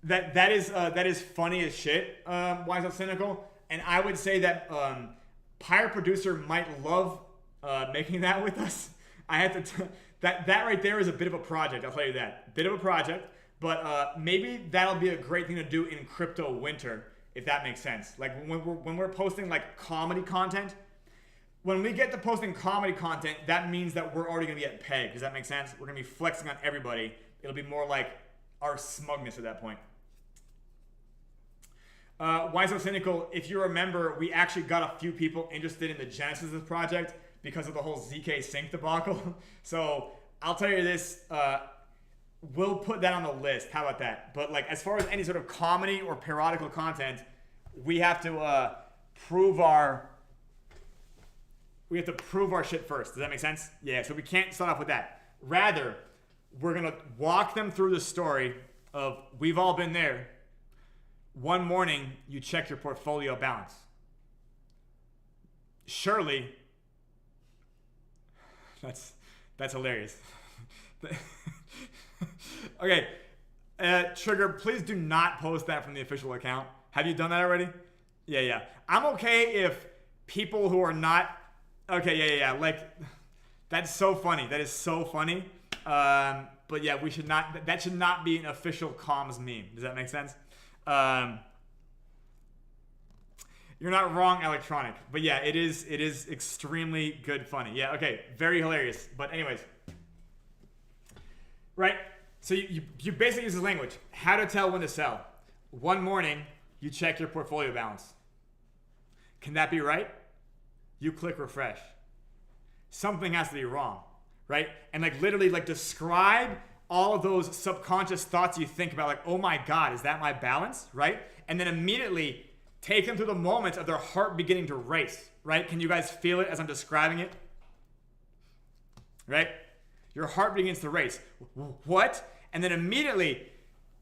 that is funny as shit, Why Is That Cynical? And I would say that Pyre Producer might love making that with us. I have to that right there is a bit of a project. I'll tell you that, bit of a project. But maybe that'll be a great thing to do in crypto winter, if that makes sense. Like when we're posting like comedy content, when we get to posting comedy content, that means that we're already gonna be at peg. Does that make sense? We're gonna be flexing on everybody. It'll be more like our smugness at that point. Why So Cynical? If you remember, we actually got a few people interested in the genesis of this project because of the whole ZK Sync debacle. So I'll tell you this, we'll put that on the list. How about that? But like, as far as any sort of comedy or periodical content, we have to prove our shit first. Does that make sense? Yeah. So we can't start off with that. Rather, we're gonna walk them through the story of we've all been there. One morning, you check your portfolio balance. Surely, that's hilarious. Okay, Trigger, please do not post that from the official account. Have you done that already? Yeah. I'm okay if people who are not, okay, yeah. Like, that's so funny. That is so funny. But yeah, we should not, that should not be an official comms meme. Does that make sense? You're not wrong, Electronic. But yeah, it is extremely good funny. Yeah, okay, very hilarious. But anyways, right? So you basically use this language. How to tell when to sell. One morning, you check your portfolio balance. Can that be right? You click refresh. Something has to be wrong, right? And like literally like describe all of those subconscious thoughts you think about, like, oh my God, is that my balance, right? And then immediately take them through the moments of their heart beginning to race, right? Can you guys feel it as I'm describing it? Right? Your heart begins to race. What? And then immediately,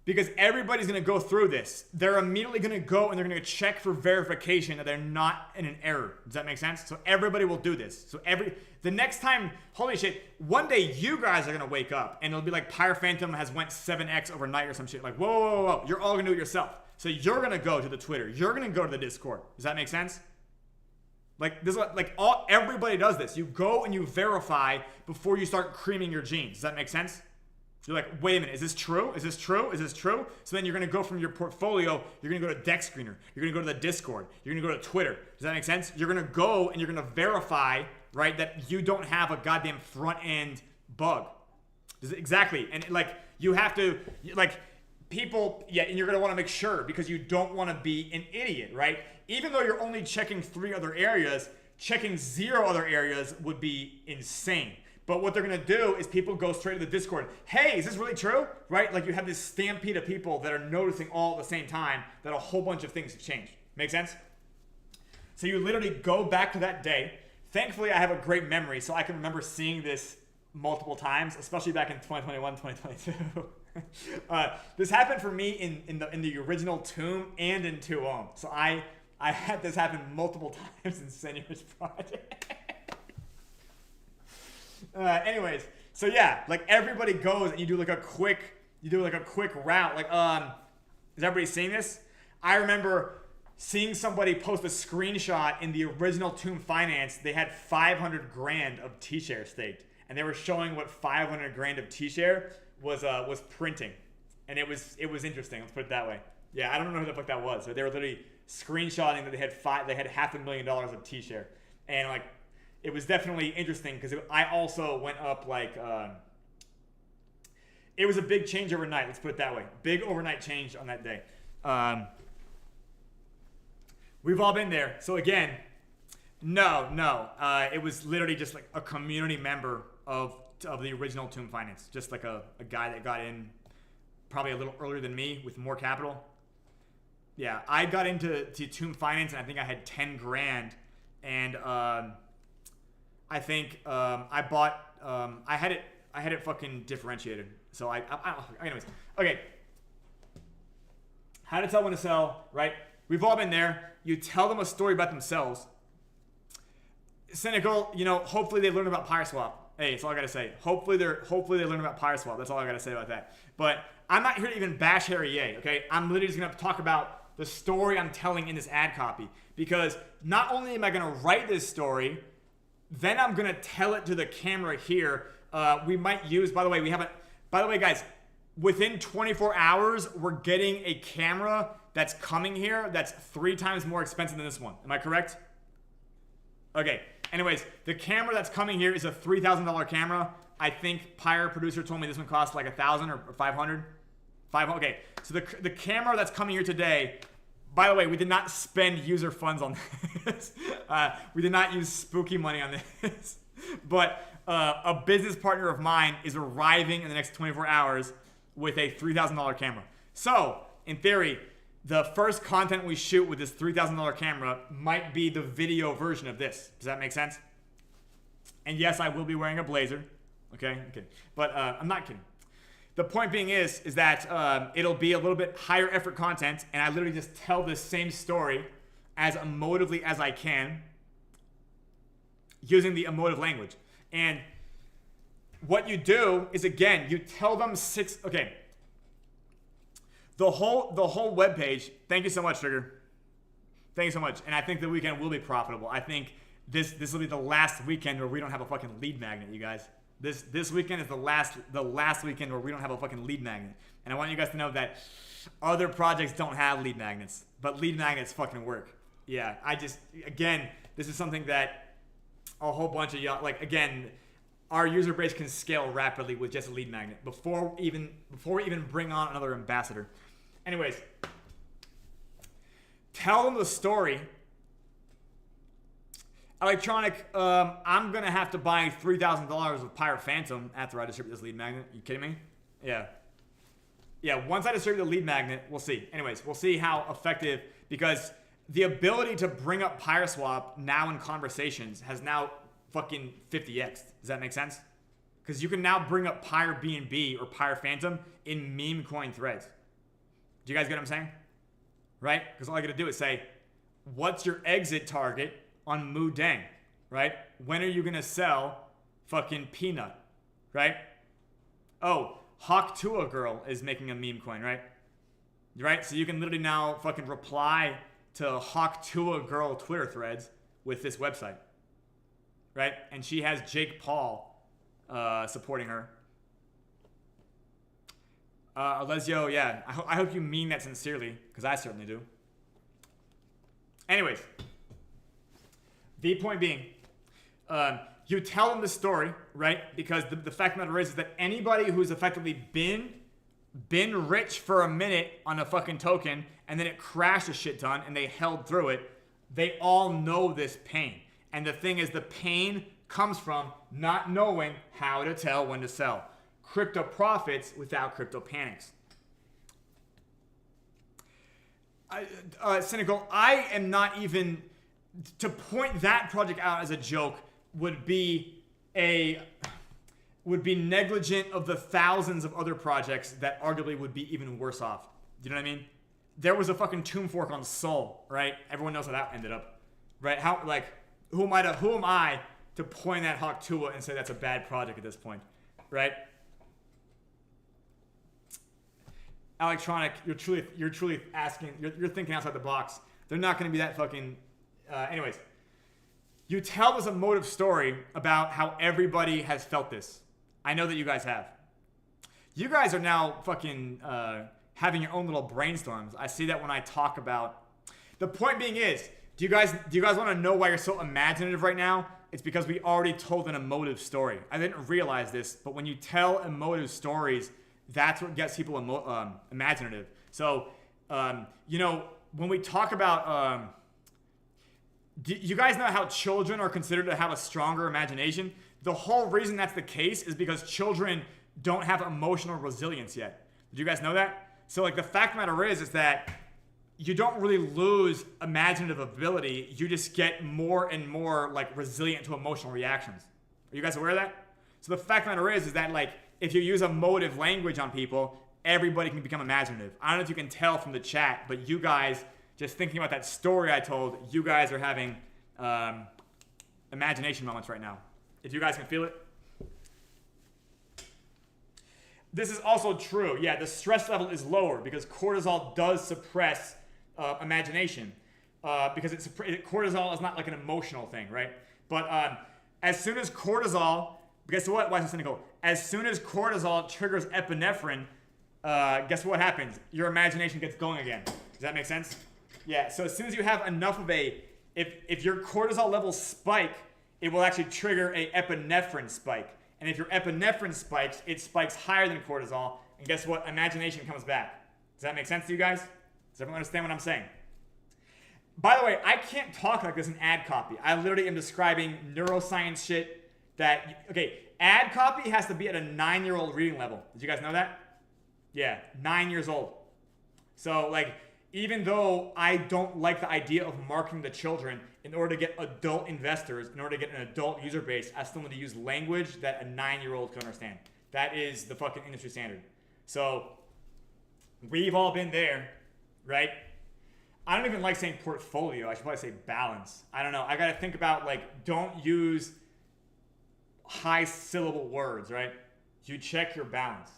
because everybody's going to go through this, they're immediately going to go and they're going to check for verification that they're not in an error. Does that make sense? So everybody will do this. So the next time, holy shit, one day you guys are going to wake up and it'll be like Pyre Phantom has went 7x overnight or some shit. Like, whoa. You're all going to do it yourself. So you're going to go to the Twitter. You're going to go to the Discord. Does that make sense? Like, this, like everybody does this. You go and you verify before you start creaming your jeans. Does that make sense? You're like, wait a minute, is this true? Is this true? Is this true? So then you're going to go from your portfolio, you're going to go to Deck Screener, you're going to go to the Discord, you're going to go to Twitter. Does that make sense? You're going to go and you're going to verify, right, that you don't have a goddamn front end bug. Exactly. And like, you have to, like, people, yeah, and you're going to want to make sure because you don't want to be an idiot, right? Even though you're only checking 3 other areas, checking 0 other areas would be insane. But what they're going to do is people go straight to the Discord. Hey, is this really true? Right? Like you have this stampede of people that are noticing all at the same time that a whole bunch of things have changed. Make sense? So you literally go back to that day. Thankfully, I have a great memory, so I can remember seeing this multiple times, especially back in 2021, 2022. This happened for me in the original Tomb and in 2-Ohm. So I had this happen multiple times in Senior's project. Anyways, so yeah, like everybody goes and you do like a quick route. Like, is everybody seeing this? I remember seeing somebody post a screenshot in the original Tomb Finance. They had 500 grand of T-share staked, and they were showing what 500 grand of T-share was printing, and it was interesting. Let's put it that way. Yeah, I don't know who the fuck that was, but they were literally screenshotting that they had $500,000 of T-share, and like. It was definitely interesting because I also went up like, it was a big change overnight. Let's put it that way. Big overnight change on that day. We've all been there. So again, no. It was literally just like a community member of the original Tomb Finance. Just like a guy that got in probably a little earlier than me with more capital. Yeah, I got into Tomb Finance, and I think I had 10 grand, and I think I bought I had it fucking differentiated. So anyways, okay. How to tell when to sell, right? We've all been there. You tell them a story about themselves. Cynical, you know, hopefully they learn about PYRESWAP. Hey, that's all I gotta say. Hopefully they learn about PYRESWAP. That's all I gotta say about that. But I'm not here to even bash Harry Ye, okay? I'm literally just gonna talk about the story I'm telling in this ad copy. Because not only am I gonna write this story, then I'm gonna tell it to the camera here. We might use, by the way, guys, within 24 hours, we're getting a camera that's coming here that's 3 times more expensive than this one. Am I correct? Okay. Anyways, the camera that's coming here is a $3,000 camera. I think Pyre producer told me this one costs like $1,000 or $500. Okay. So the camera that's coming here today. By the way, we did not spend user funds on this. We did not use spooky money on this. But a business partner of mine is arriving in the next 24 hours with a $3,000 camera. So, in theory, the first content we shoot with this $3,000 camera might be the video version of this. Does that make sense? And yes, I will be wearing a blazer. Okay, I'm kidding. But I'm not kidding. The point being is that it'll be a little bit higher effort content, and I literally just tell the same story as emotively as I can using the emotive language. And what you do is, again, you tell them the whole webpage. Thank you so much, Trigger. Thank you so much. And I think the weekend will be profitable. I think this will be the last weekend where we don't have a fucking lead magnet, you guys. This weekend is the last weekend where we don't have a fucking lead magnet. And I want you guys to know that other projects don't have lead magnets, but lead magnets fucking work. Yeah, again, this is something that a whole bunch of y'all, like, again, our user base can scale rapidly with just a lead magnet before we even bring on another ambassador. Anyways, tell them the story. Electronic, I'm going to have to buy $3,000 of Pirate Phantom after I distribute this lead magnet. You kidding me? Yeah. Yeah, once I distribute the lead magnet, we'll see. Anyways, we'll see how effective, because the ability to bring up PYRESWAP now in conversations has now fucking 50x. Does that make sense? Because you can now bring up Pyre BNB or Pyre Phantom in meme coin threads. Do you guys get what I'm saying? Right? Because all I gotta do is say, what's your exit target on Mu Deng? Right? When are you gonna sell fucking Peanut? Right? Oh, Hawk Tua Girl is making a meme coin, right? Right? So you can literally now fucking reply to Hawk Tua Girl Twitter threads with this website. Right? And she has Jake Paul supporting her. Alessio, yeah. I hope you mean that sincerely, because I certainly do. Anyways, the point being, you tell them the story, right? Because the fact of the matter is that anybody who's effectively been rich for a minute on a fucking token, and then it crashed a shit ton, and they held through it, they all know this pain. And the thing is, the pain comes from not knowing how to tell when to sell. Crypto profits without crypto panics. Cynical, I am not even... To point that project out as a joke would be negligent of the thousands of other projects that arguably would be even worse off. Do you know what I mean? There was a fucking tomb fork on Sol, right? Everyone knows how that ended up, right? Who am I to point at Hawk Tua and say that's a bad project at this point, right? Electronic, you're truly asking, you're thinking outside the box. They're not going to be that fucking. Anyways, you tell us a motive story about how everybody has felt this. I know that you guys have. You guys are now fucking having your own little brainstorms. I see that when I talk about. The point being is, do you guys want to know why you're so imaginative right now? It's because we already told an emotive story. I didn't realize this, but when you tell emotive stories, that's what gets people imaginative. So, when we talk about, do you guys know how children are considered to have a stronger imagination? The whole reason that's the case is because children don't have emotional resilience yet. Did you guys know that? So, the fact of the matter is that you don't really lose imaginative ability. You just get more and more like resilient to emotional reactions. Are you guys aware of that? So the fact of the matter is that like if you use emotive language on people, everybody can become imaginative. I don't know if you can tell from the chat, but you guys, just thinking about that story I told, you guys are having imagination moments right now. If you guys can feel it. This is also true. Yeah, the stress level is lower because cortisol does suppress imagination. Because cortisol is not like an emotional thing, right? But as soon as cortisol, guess what? Why is this cynical? As soon as cortisol triggers epinephrine, guess what happens? Your imagination gets going again. Does that make sense? Yeah, so as soon as you have enough of if your cortisol levels spike, it will actually trigger a epinephrine spike. And if your epinephrine spikes, it spikes higher than cortisol. And guess what? Imagination comes back. Does that make sense to you guys? Does everyone understand what I'm saying? By the way, I can't talk like this in ad copy. I literally am describing neuroscience shit that, okay, ad copy has to be at a 9-year-old reading level. Did you guys know that? Yeah, 9 years old. So, like, even though I don't like the idea of marketing to children, in order to get adult investors, in order to get an adult user base, I still need to use language that a 9-year-old can understand. That is the fucking industry standard. So, we've all been there, right? I don't even like saying portfolio. I should probably say balance. I don't know. I got to think about, like, don't use high syllable words, right? You check your balance.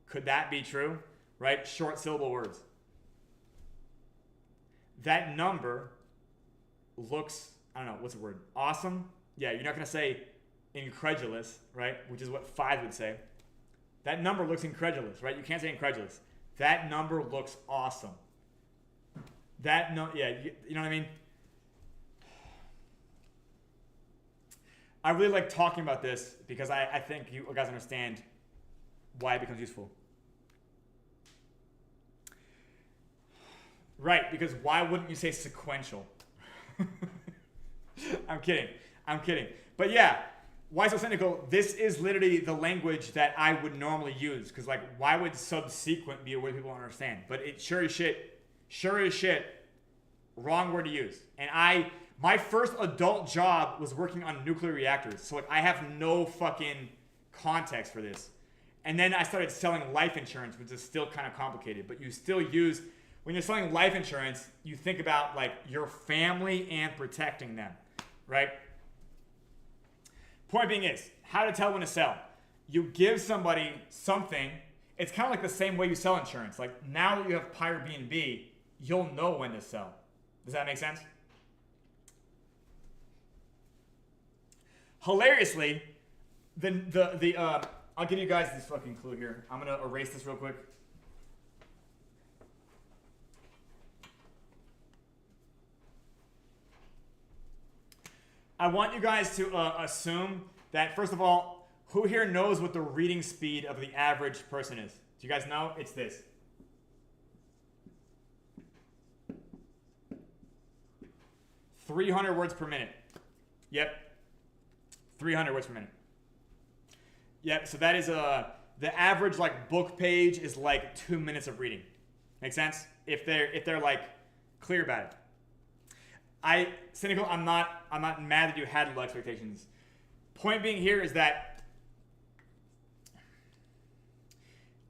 Could that be true, right? Short syllable words. That number looks, I don't know, what's the word? Awesome? Yeah, you're not going to say incredulous, right? Which is what 5 would say. That number looks incredulous, right? You can't say incredulous. That number looks awesome. Yeah, you know what I mean? I really like talking about this because I think you guys understand why it becomes useful. Right, because why wouldn't you say sequential? I'm kidding. But yeah, why so cynical? This is literally the language that I would normally use. Because like, why would subsequent be a word people don't understand? But it sure as shit, wrong word to use. And my first adult job was working on nuclear reactors. So like, I have no fucking context for this. And then I started selling life insurance, which is still kind of complicated. But you still use, when you're selling life insurance, you think about like your family and protecting them, right? Point being is, how to tell when to sell. You give somebody something. It's kind of like the same way you sell insurance. Like now that you have PYREBnB, you'll know when to sell. Does that make sense? Hilariously, I'll give you guys this fucking clue here. I'm gonna erase this real quick. I want you guys to assume that, first of all, who here knows what the reading speed of the average person is? Do you guys know? It's this. 300 words per minute. Yep. 300 words per minute. Yep, so that is the average like book page is like 2 minutes of reading. Make sense? If they're like clear about it. Cynical, I'm not mad that you had low expectations. Point being here is that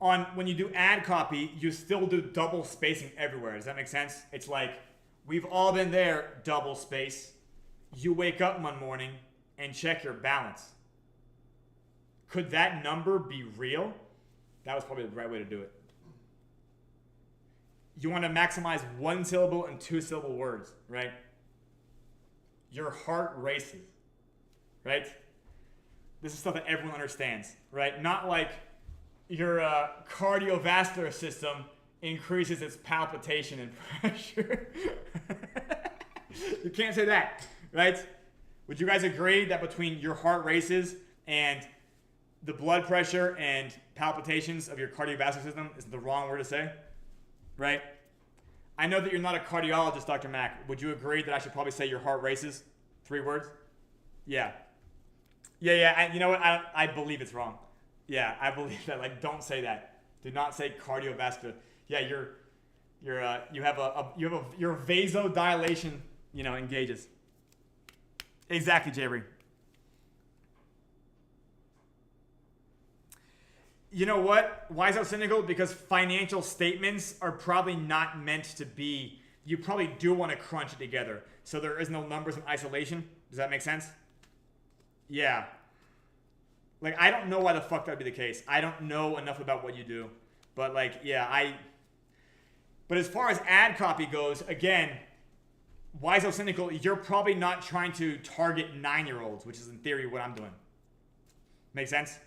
when you do ad copy, you still do double spacing everywhere. Does that make sense? It's like, we've all been there, double space. You wake up one morning and check your balance. Could that number be real? That was probably the right way to do it. You want to maximize 1 syllable and 2 syllable words, right? Your heart races, right? This is stuff that everyone understands, right? Not like your cardiovascular system increases its palpitation and pressure. You can't say that, right? Would you guys agree that between your heart races and the blood pressure and palpitations of your cardiovascular system is the wrong word to say, right? I know that you're not a cardiologist, Dr. Mack. Would you agree that I should probably say your heart races? 3 words? Yeah. Yeah. You know what? I believe it's wrong. Yeah, I believe that. Like, don't say that. Do not say cardiovascular. Yeah, your vasodilation, engages. Exactly, Jabri. You know what? Why so cynical? Because financial statements are probably not meant to be. You probably do want to crunch it together, so there is no numbers in isolation. Does that make sense? Yeah. Like, I don't know why the fuck that would be the case. I don't know enough about what you do, but like, yeah, But as far as ad copy goes, again, why so cynical? You're probably not trying to target 9-year-olds, which is in theory what I'm doing. Make sense?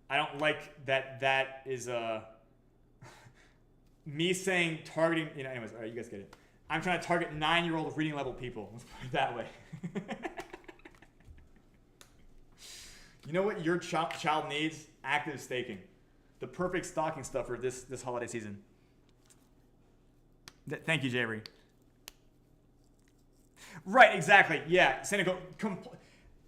I don't like that is me saying targeting, anyways, all right, you guys get it. I'm trying to target 9-year-old reading level people. Let's put it that way. You know what your child needs? Active staking. The perfect stocking stuffer this holiday season. Thank you, Jayri. Right, exactly. Yeah, cynical.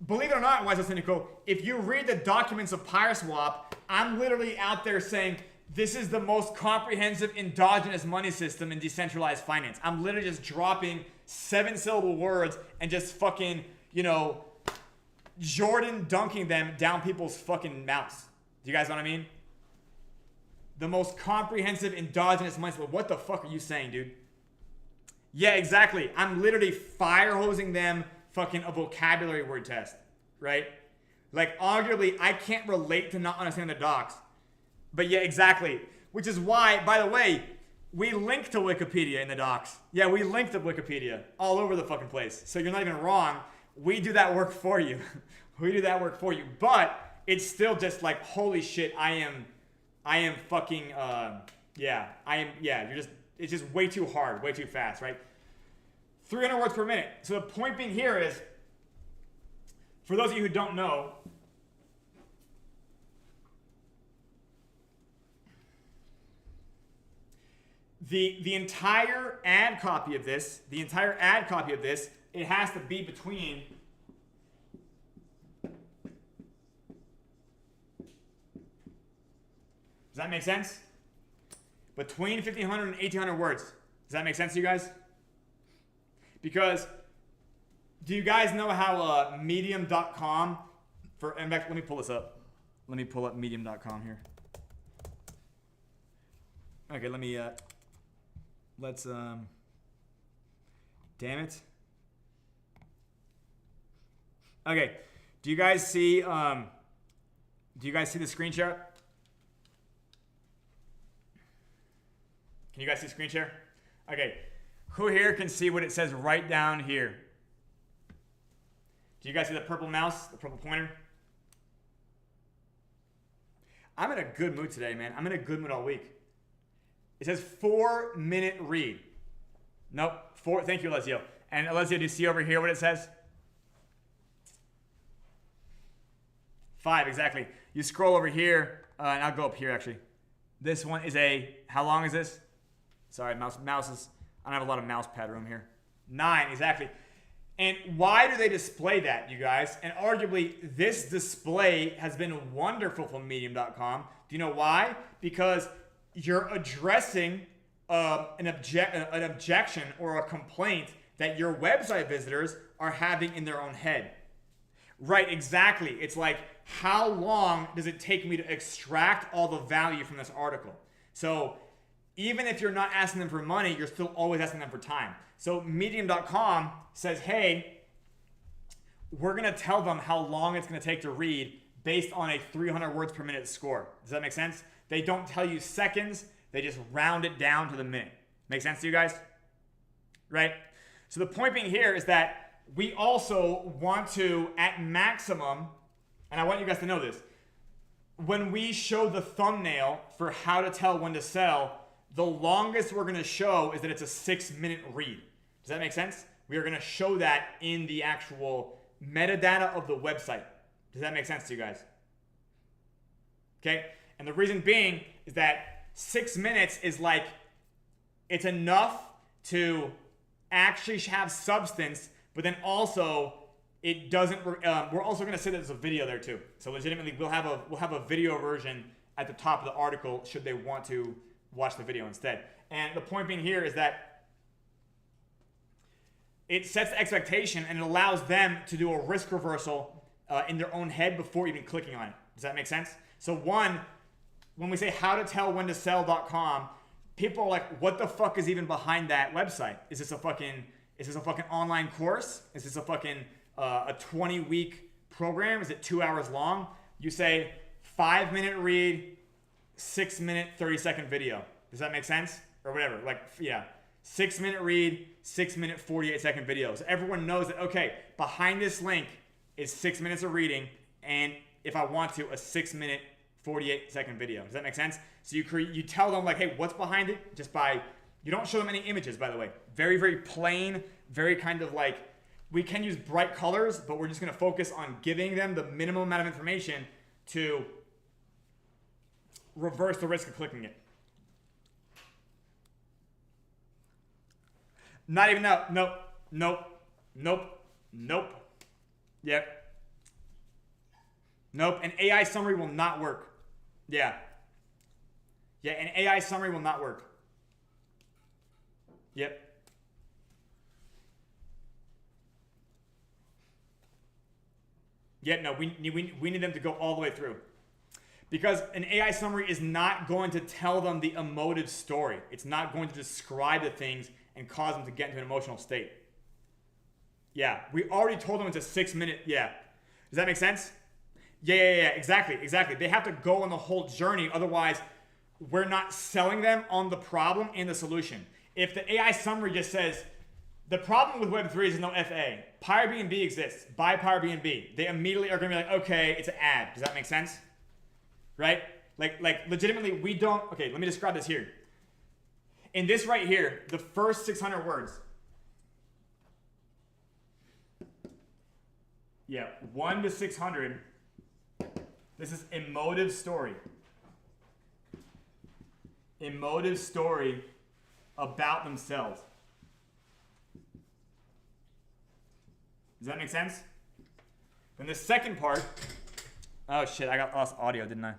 Believe it or not, why so cynical? If you read the documents of PYRESWAP, I'm literally out there saying this is the most comprehensive endogenous money system in decentralized finance. I'm literally just dropping 7-syllable words and just fucking, Jordan dunking them down people's fucking mouths. Do you guys know what I mean? The most comprehensive endogenous money system. What the fuck are you saying, dude? Yeah, exactly. I'm literally fire hosing them fucking a vocabulary word test, right? Like, arguably, I can't relate to not understanding the docs. But yeah, exactly. Which is why, by the way, we link to Wikipedia in the docs. Yeah, we link to Wikipedia all over the fucking place. So you're not even wrong. We do that work for you. We do that work for you. But it's still just like, holy shit, I am fucking, it's just way too hard, way too fast, right? 300 words per minute. So the point being here is, for those of you who don't know, the entire ad copy of this, it has to be between Does that make sense? Between 1,500 and 1,800 words. Does that make sense to you guys? Because do you guys know how medium.com in fact, let me pull this up. Let me pull up medium.com here. Okay, let's damn it. Okay, do you guys see the screen share? Can you guys see screen share? Okay, who here can see what it says right down here? Do you guys see the purple mouse, the purple pointer? I'm in a good mood today, man. I'm in a good mood all week. It says 4-minute read. Nope, 4. Thank you, Alessio. And Alessio, do you see over here what it says? 5, exactly. You scroll over here, and I'll go up here actually. This one is how long is this? Sorry, mouses. I don't have a lot of mouse pad room here. 9, exactly. And why do they display that, you guys? And arguably, this display has been wonderful for Medium.com. Do you know why? Because you're addressing an objection or a complaint that your website visitors are having in their own head. Right, exactly. It's like, how long does it take me to extract all the value from this article? So even if you're not asking them for money, you're still always asking them for time. So Medium.com says, hey, we're going to tell them how long it's going to take to read based on a 300 words per minute score. Does that make sense? They don't tell you seconds. They just round it down to the minute. Make sense to you guys? Right? So the point being here is that we also want to, at maximum, and I want you guys to know this, when we show the thumbnail for how to tell when to sell, the longest we're going to show is that it's a 6-minute read. Does that make sense? We are going to show that in the actual metadata of the website. Does that make sense to you guys? Okay? And the reason being is that 6 minutes is like, it's enough to actually have substance, but then also it doesn't, we're also going to say that there's a video there too. So legitimately, we'll have a video version at the top of the article should they want to watch the video instead. And the point being here is that it sets the expectation and it allows them to do a risk reversal in their own head before even clicking on it. Does that make sense? So one, when we say how to tell when to sell.com, people are like, what the fuck is even behind that website? Is this a fucking online course? Is this a fucking a 20-week program? Is it 2 hours long? You say 5-minute read, 6-minute, 30-second video. Does that make sense? Or whatever. Like, yeah. 6-minute read, 6-minute, 48-second videos. Everyone knows that, okay, behind this link is 6 minutes of reading, and if I want to, a 6-minute, 48-second video. Does that make sense? So you tell them, like, hey, what's behind it? Just by, you don't show them any images, by the way. Very, very plain, very kind of like, we can use bright colors, but we're just going to focus on giving them the minimum amount of information to reverse the risk of clicking it. Not even that. Nope. Nope. Nope. Nope. Yep. Nope. An AI summary will not work. Yeah. Yeah, an AI summary will not work. Yep. Yeah, no, we need them to go all the way through. Because an AI summary is not going to tell them the emotive story. It's not going to describe the things and cause them to get into an emotional state. Yeah, we already told them it's a 6-minute, yeah. Does that make sense? Yeah, exactly. They have to go on the whole journey, otherwise we're not selling them on the problem and the solution. If the AI summary just says, the problem with Web3 is no FA. PyReSWap exists. Buy PyReSWap. They immediately are going to be like, okay, it's an ad. Does that make sense? Right? Like legitimately, we don't. Okay, let me describe this here. In this right here, the first 600 words. Yeah, 1 to 600. This is emotive story. Emotive story about themselves. Does that make sense? Then the second part. Oh shit, I got lost audio, didn't I?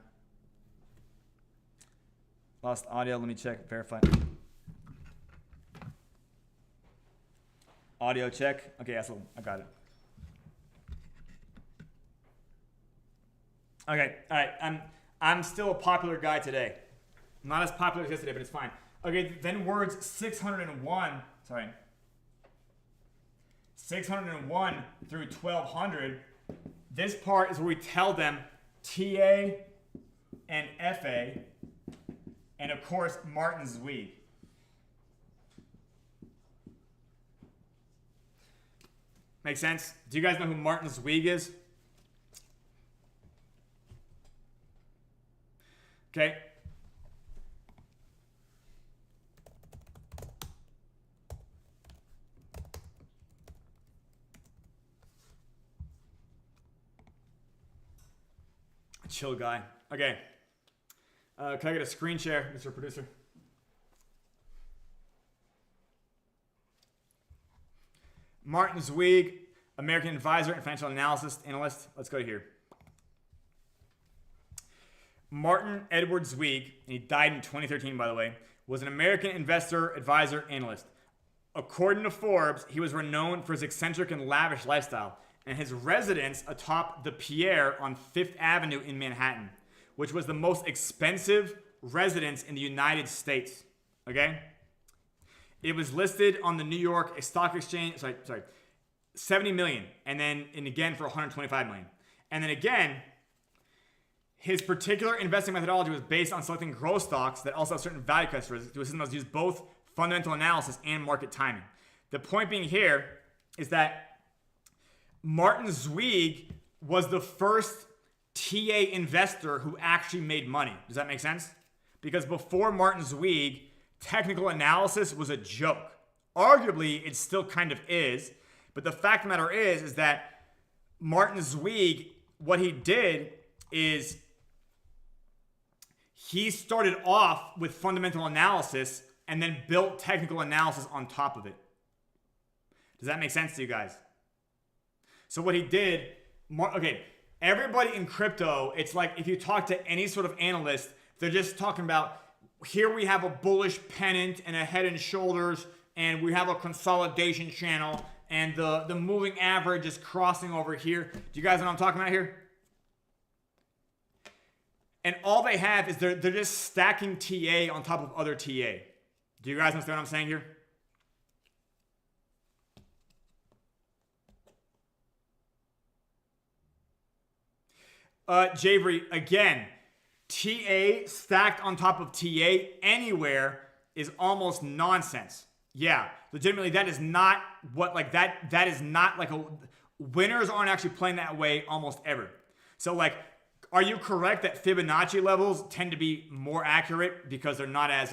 Lost audio, let me check, verify. Audio check. Okay, so I got it. Okay, all right. I'm still a popular guy today. Not as popular as yesterday, but it's fine. Okay, then words 601. Sorry. 601 through 1200. This part is where we tell them TA and FA, and of course Martin Zweig. Make sense? Do you guys know who Martin Zweig is? Okay. Chill guy. Okay. Can I get a screen share, Mr. Producer? Martin Zweig, American advisor and financial analyst. Let's go here. Martin Edward Zweig, and he died in 2013, by the way, was an American investor, advisor, analyst. According to Forbes, he was renowned for his eccentric and lavish lifestyle and his residence atop the Pier on Fifth Avenue in Manhattan, which was the most expensive residence in the United States. Okay? It was listed on the New York Stock Exchange, 70 million, and again for 125 million. And then again, his particular investing methodology was based on selecting growth stocks that also have certain value characteristics to assist us use both fundamental analysis and market timing. The point being here is that Martin Zweig was the first TA investor who actually made money. Does that make sense? Because before Martin Zweig, technical analysis was a joke. Arguably, it still kind of is. But the fact of the matter is that Martin Zweig, what he did is he started off with fundamental analysis and then built technical analysis on top of it. Does that make sense to you guys? So what he did, okay, everybody in crypto, it's like if you talk to any sort of analyst, they're just talking about here we have a bullish pennant and a head and shoulders, and we have a consolidation channel, and the moving average is crossing over here. Do you guys know what I'm talking about here? And all they have is they're just stacking TA on top of other TA. Do you guys understand what I'm saying here? Javery, again, TA stacked on top of TA anywhere is almost nonsense. Yeah, legitimately, that is not what, like, that is not like a, winners aren't actually playing that way almost ever. So, like, are you correct that Fibonacci levels tend to be more accurate because they're not as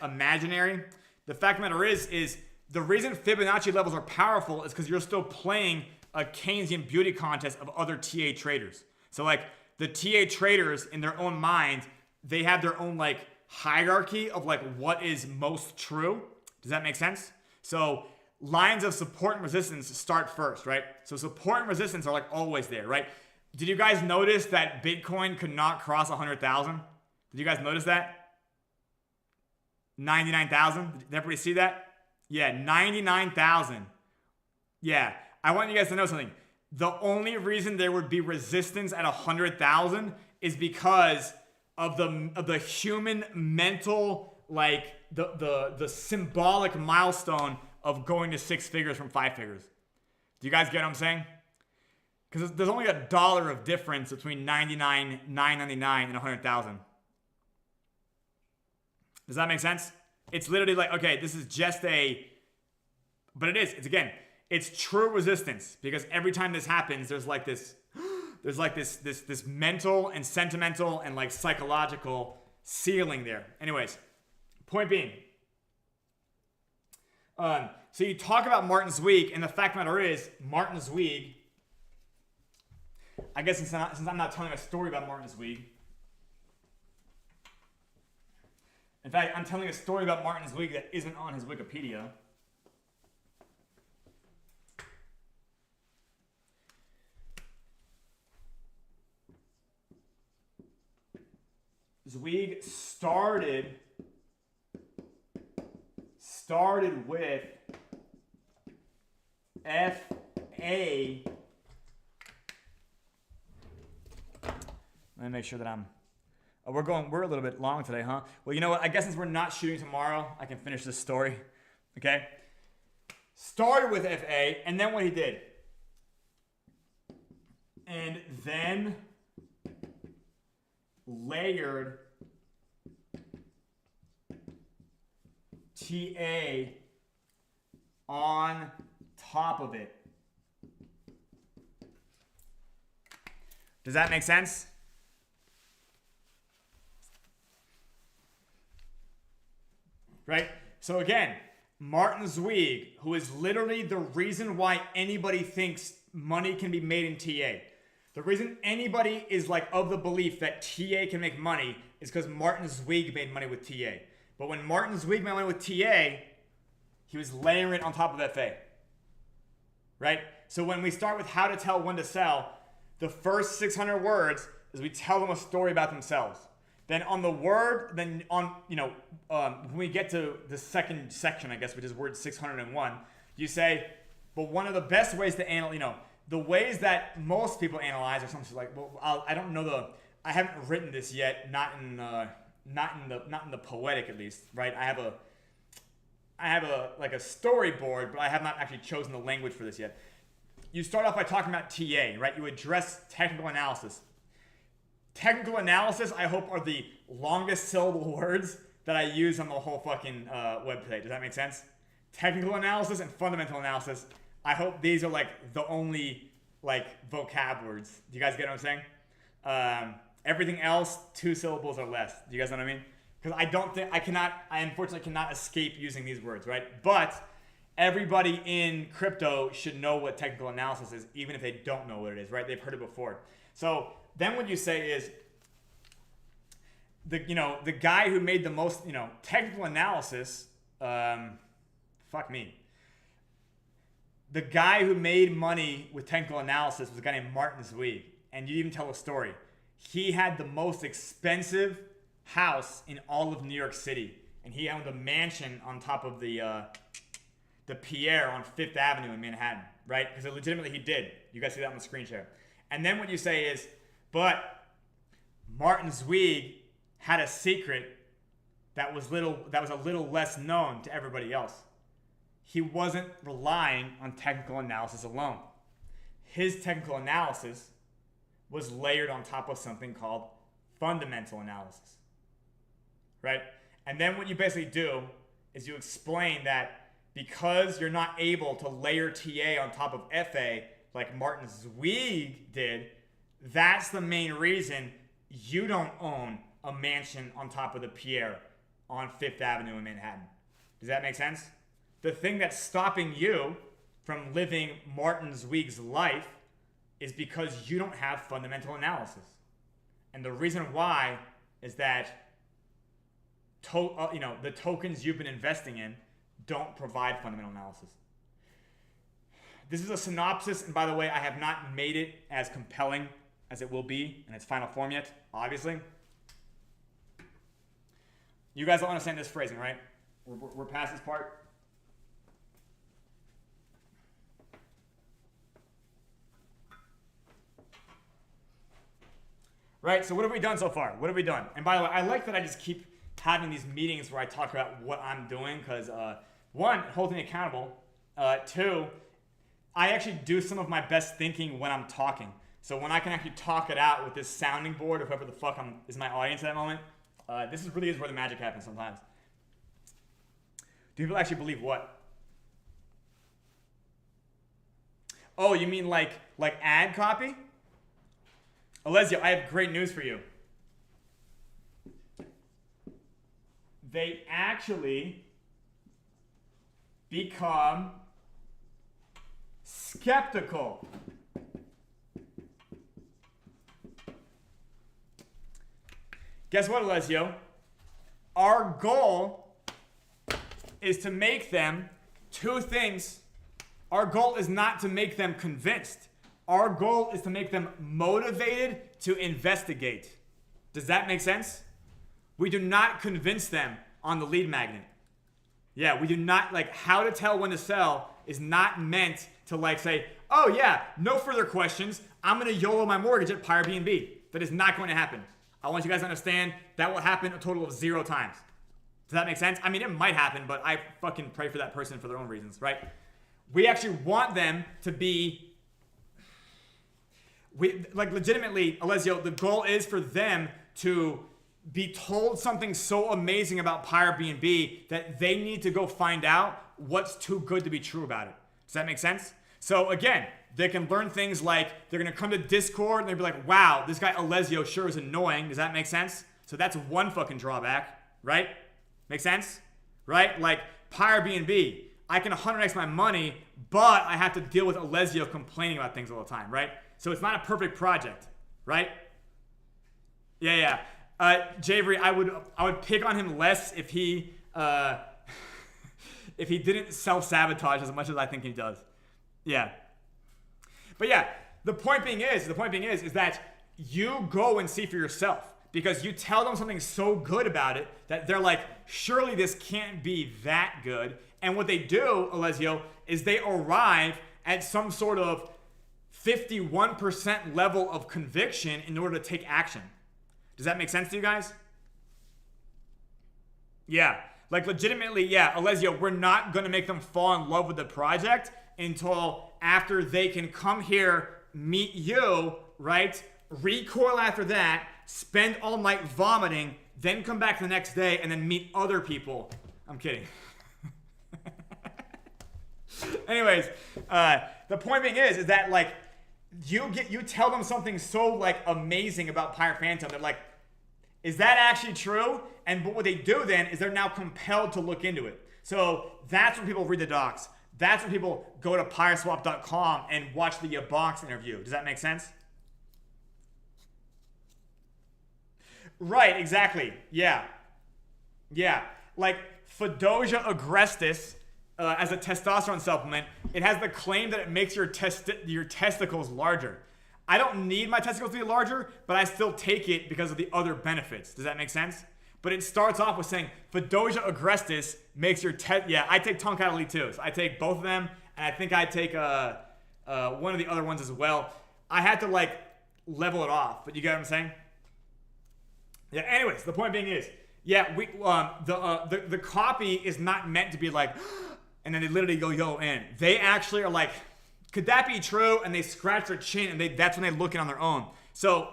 imaginary? The fact of the matter is the reason Fibonacci levels are powerful is because you're still playing a Keynesian beauty contest of other TA traders. So, like, the TA traders in their own mind, they have their own, like, hierarchy of, like, what is most true. Does that make sense? So lines of support and resistance start first, right? So support and resistance are, like, always there, right? Did you guys notice that Bitcoin could not cross 100,000? Did you guys notice that? 99,000? Did everybody see that? Yeah, 99,000. Yeah, I want you guys to know something. The only reason there would be resistance at 100,000 is because of the human mental, like, the symbolic milestone of going to 6 figures from 5 figures. Do you guys get what I'm saying? Because there's only $1 of difference between 999 and 100,000. Does that make sense? It's literally like, okay, this is just but it is. It's true resistance, because every time this happens, there's like this mental and sentimental and, like, psychological ceiling there. Anyways, point being, so you talk about Martin Zweig, and the fact of the matter is, Martin Zweig, I guess since I'm not telling a story about Martin Zweig, in fact, I'm telling a story about Martin Zweig that isn't on his Wikipedia. Zweig started with FA. Let me make sure that I'm. Oh, we're a little bit long today, huh? Well, you know what? I guess since we're not shooting tomorrow, I can finish this story. Okay. Started with FA, and then what he did, and then layered TA on top of it. Does that make sense? Right? So again, Martin Zweig, who is literally the reason why anybody thinks money can be made in TA. The reason anybody is, like, of the belief that TA can make money is because Martin Zweig made money with TA. But when Martin Zweig made money with TA, he was layering it on top of FA. Right? So when we start with how to tell when to sell, the first 600 words is we tell them a story about themselves. Then on the word, when we get to the second section, I guess, which is word 601, you say, but one of the best ways to analyze, the ways that most people analyze are something like, well, I don't know I haven't written this yet, not in the poetic at least, right? I have a like a storyboard, but I have not actually chosen the language for this yet. You start off by talking about TA, right? You address technical analysis. Technical analysis, I hope, are the longest syllable words that I use on the whole fucking website. Does that make sense? Technical analysis and fundamental analysis. I hope these are, like, the only, like, vocab words. Do you guys get what I'm saying? Everything else, 2 syllables or less. Do you guys know what I mean? Because I unfortunately cannot escape using these words, right? But everybody in crypto should know what technical analysis is, even if they don't know what it is, right? They've heard it before. So then what you say is, the guy who made the most, technical analysis, fuck me. The guy who made money with technical analysis was a guy named Martin Zweig. And you even tell a story. He had the most expensive house in all of New York City, and he owned a mansion on top of the Pierre on Fifth Avenue in Manhattan, right? Because legitimately he did. You guys see that on the screen share. And then what you say is, but Martin Zweig had a secret that was a little less known to everybody else. He wasn't relying on technical analysis alone. His technical analysis was layered on top of something called fundamental analysis, right? And then what you basically do is you explain that because you're not able to layer TA on top of FA like Martin Zweig did, that's the main reason you don't own a mansion on top of the Pierre on Fifth Avenue in Manhattan. Does that make sense? The thing that's stopping you from living Martin Zweig's life is because you don't have fundamental analysis. And the reason why is that the tokens you've been investing in don't provide fundamental analysis. This is a synopsis, and by the way, I have not made it as compelling as it will be in its final form yet, obviously. You guys don't understand this phrasing, right? We're past this part. Right, so what have we done so far? What have we done? And by the way, I like that I just keep having these meetings where I talk about what I'm doing because, one, it holds me accountable. Two, I actually do some of my best thinking when I'm talking. So when I can actually talk it out with this sounding board of whoever the fuck is my audience at that moment, this really is where the magic happens sometimes. Do people actually believe what? Oh, you mean like ad copy? Alessio, I have great news for you. They actually become skeptical. Guess what, Alessio? Our goal is to make them two things. Our goal is not to make them convinced. Our goal is to make them motivated to investigate. Does that make sense? We do not convince them on the lead magnet. Yeah, we do not, how to tell when to sell is not meant to say, oh yeah, no further questions. I'm going to YOLO my mortgage at PYREBnB. That is not going to happen. I want you guys to understand that will happen a total of 0 times. Does that make sense? I mean, it might happen, but I fucking pray for that person for their own reasons, right? We actually want them to be legitimately, Alessio, the goal is for them to be told something so amazing about PYREBnB that they need to go find out what's too good to be true about it. Does that make sense? So again, they can learn things like they're going to come to Discord and they'll be like, wow, this guy Alessio sure is annoying. Does that make sense? So that's one fucking drawback, right? Make sense? Right? Like PYREBnB, I can 100x my money, but I have to deal with Alessio complaining about things all the time, right? So it's not a perfect project, right? Yeah. Javery, I would pick on him less if he didn't self-sabotage as much as I think he does. Yeah. But yeah, the point being is that you go and see for yourself because you tell them something so good about it that they're like, surely this can't be that good. And what they do, Alessio, is they arrive at some sort of 51% level of conviction in order to take action. Does that make sense to you guys? Yeah. Legitimately, yeah, Alessio, we're not going to make them fall in love with the project until after they can come here, meet you, right? Recoil after that, spend all night vomiting, then come back the next day and then meet other people. I'm kidding. Anyways, the point being is that you tell them something so amazing about Pyre Phantom. They're like, is that actually true? And but what they do then is they're now compelled to look into it. So that's when people read the docs. That's when people go to PYRESWAP.com and watch the box interview. Does that make sense? Right, exactly. Yeah. Like Fedosia agrestis as a testosterone supplement, it has the claim that it makes your testicles larger. I don't need my testicles to be larger, but I still take it because of the other benefits. Does that make sense? But it starts off with saying, Fedosia agrestis makes your yeah, I take Tonkat Elite too. So I take both of them, and I think I take one of the other ones as well. I had to like level it off, but you get what I'm saying? Yeah, anyways, the point being is, yeah, we the copy is not meant to be like, and then they literally go yo in. They actually are like, could that be true? And they scratch their chin, and that's when they look it on their own. So,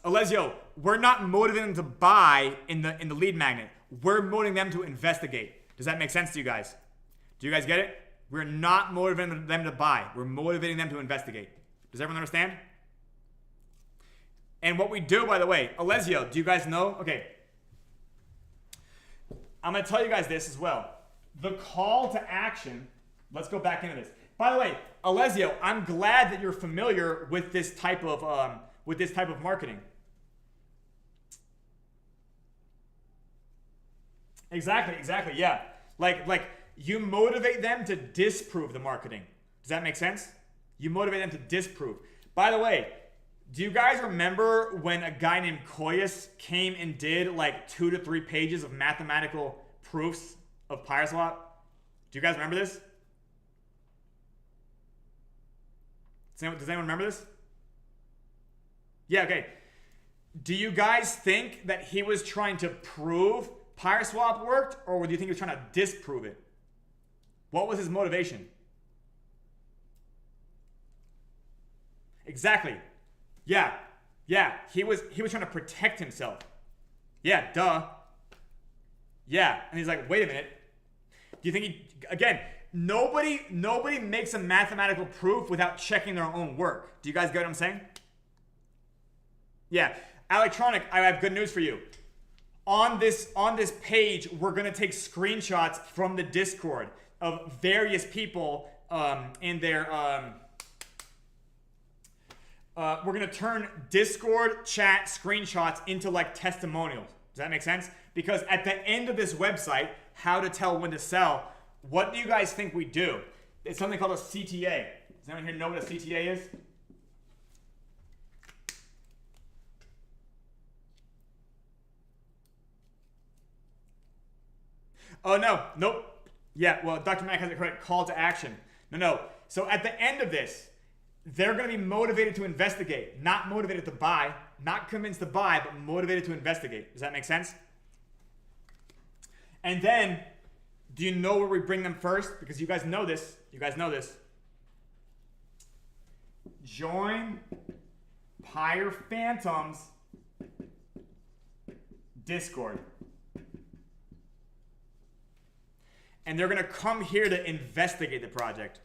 Alessio, we're not motivating them to buy in the lead magnet. We're motivating them to investigate. Does that make sense to you guys? Do you guys get it? We're not motivating them to buy. We're motivating them to investigate. Does everyone understand? And what we do, by the way, Alessio, do you guys know? Okay. I'm going to tell you guys this as well. The call to action, let's go back into this. By the way, Alessio, I'm glad that you're familiar with this type of marketing. Exactly, yeah. Like you motivate them to disprove the marketing. Does that make sense? You motivate them to disprove. By the way, do you guys remember when a guy named Koyas came and did like 2 to 3 pages of mathematical proofs of PYRESWAP? Do you guys remember this? Does anyone remember this? Yeah, okay. Do you guys think that he was trying to prove PYRESWAP worked, or do you think he was trying to disprove it? What was his motivation? Exactly. Yeah. He was trying to protect himself. Yeah, duh. Yeah, and he's like, wait a minute. Do you think he, again, nobody makes a mathematical proof without checking their own work. Do you guys get what I'm saying? Yeah. Electronic, I have good news for you. On this page, we're going to take screenshots from the Discord of various people in their... we're going to turn Discord chat screenshots into like testimonials. Does that make sense? Because at the end of this website, how to tell when to sell, what do you guys think we do? It's something called a CTA. Does anyone here know what a CTA is? Oh, no. Nope. Yeah, well, Dr. Mack has it correct. Call to action. No. So at the end of this, they're going to be motivated to investigate, not motivated to buy, not convinced to buy, but motivated to investigate. Does that make sense? And then, do you know where we bring them first? Because you guys know this. Join Pyre Phantom's Discord. And they're going to come here to investigate the project.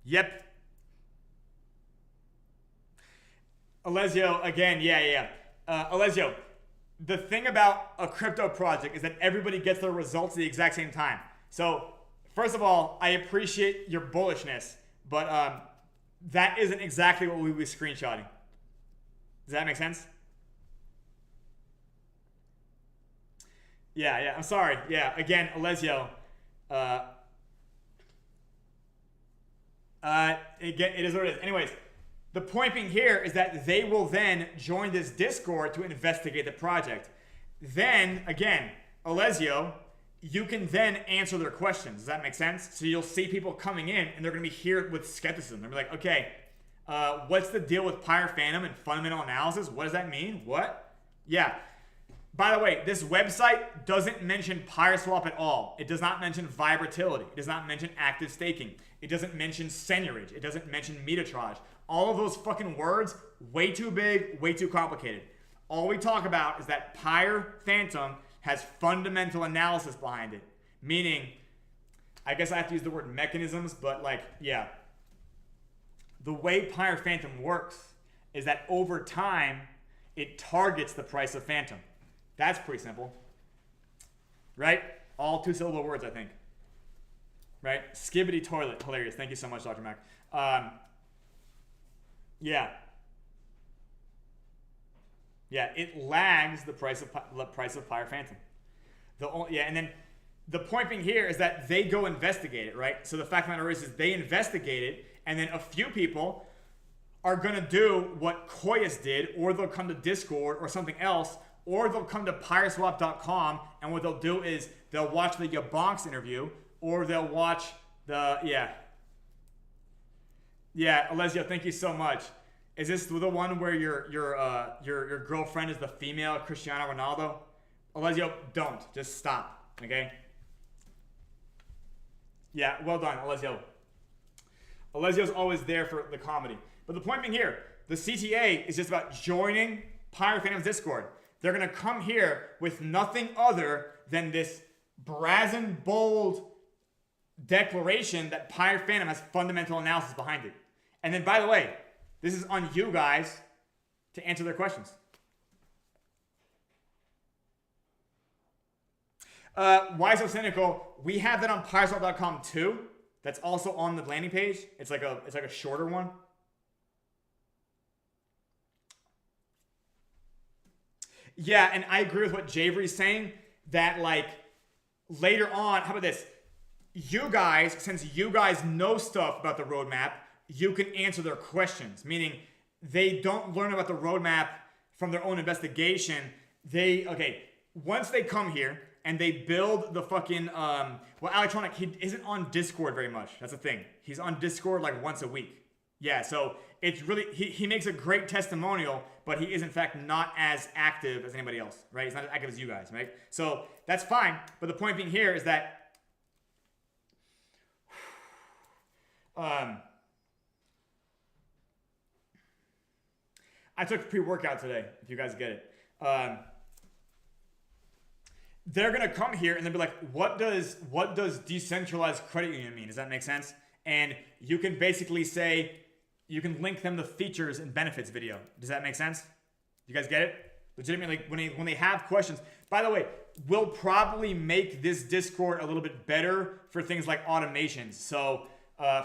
Yep. Alessio, again, yeah. Alessio, the thing about a crypto project is that everybody gets their results at the exact same time. So, first of all, I appreciate your bullishness, but that isn't exactly what we were screenshotting. Does that make sense? Yeah, I'm sorry. Yeah, again, Alessio, it is what it is. Anyways, the point being here is that they will then join this Discord to investigate the project. Then, again, Alessio, you can then answer their questions. Does that make sense? So you'll see people coming in, and they're going to be here with skepticism. They're like, okay, what's the deal with Pyre Phantom and fundamental analysis? What does that mean? What? Yeah. By the way, this website doesn't mention PYRESWAP at all. It does not mention vibratility. It does not mention active staking. It doesn't mention seigniorage. It doesn't mention metatrage. All of those fucking words, way too big, way too complicated. All we talk about is that Pyre Phantom has fundamental analysis behind it. Meaning, I guess I have to use the word mechanisms, but like, yeah. The way Pyre Phantom works is that over time, it targets the price of Phantom. That's pretty simple. Right? All 2-syllable words, I think. Right? Skibbity toilet. Hilarious. Thank you so much, Dr. Mac. Yeah. Yeah, it lags the price of Pyre Phantom. And then the point being here is that they go investigate it, right? So the fact of the matter is they investigate it, and then a few people are going to do what Koyas did, or they'll come to Discord or something else or they'll come to PYRESWAP.com, and what they'll do is they'll watch the Yabonks interview, or they'll watch the, Alessio, thank you so much. Is this the one where your girlfriend is the female Cristiano Ronaldo? Alessio, don't. Just stop, okay? Yeah, well done, Alessio. Alesio's always there for the comedy. But the point being here, the CTA is just about joining Pyre Phantom's Discord. They're going to come here with nothing other than this brazen bold declaration that Pyre Phantom has fundamental analysis behind it. And then, by the way, this is on you guys to answer their questions. Why so cynical? We have that on PYRESWAP.com too. That's also on the landing page. It's like a shorter one. Yeah, and I agree with what Javery's saying, that like later on, how about this? You guys, since you guys know stuff about the roadmap, you can answer their questions, meaning they don't learn about the roadmap from their own investigation. Once they come here and they build the fucking, Electronic, he isn't on Discord very much. That's the thing. He's on Discord like once a week. Yeah, so it's really, he makes a great testimonial, but he is in fact not as active as anybody else, right? He's not as active as you guys, right? So that's fine. But the point being here is that, I took pre-workout today, if you guys get it. They're gonna come here and they'll be like, what does decentralized credit union mean? Does that make sense? And you can basically say, you can link them to features and benefits video. Does that make sense? You guys get it? Legitimately, when they have questions. By the way, we'll probably make this Discord a little bit better for things like automations. So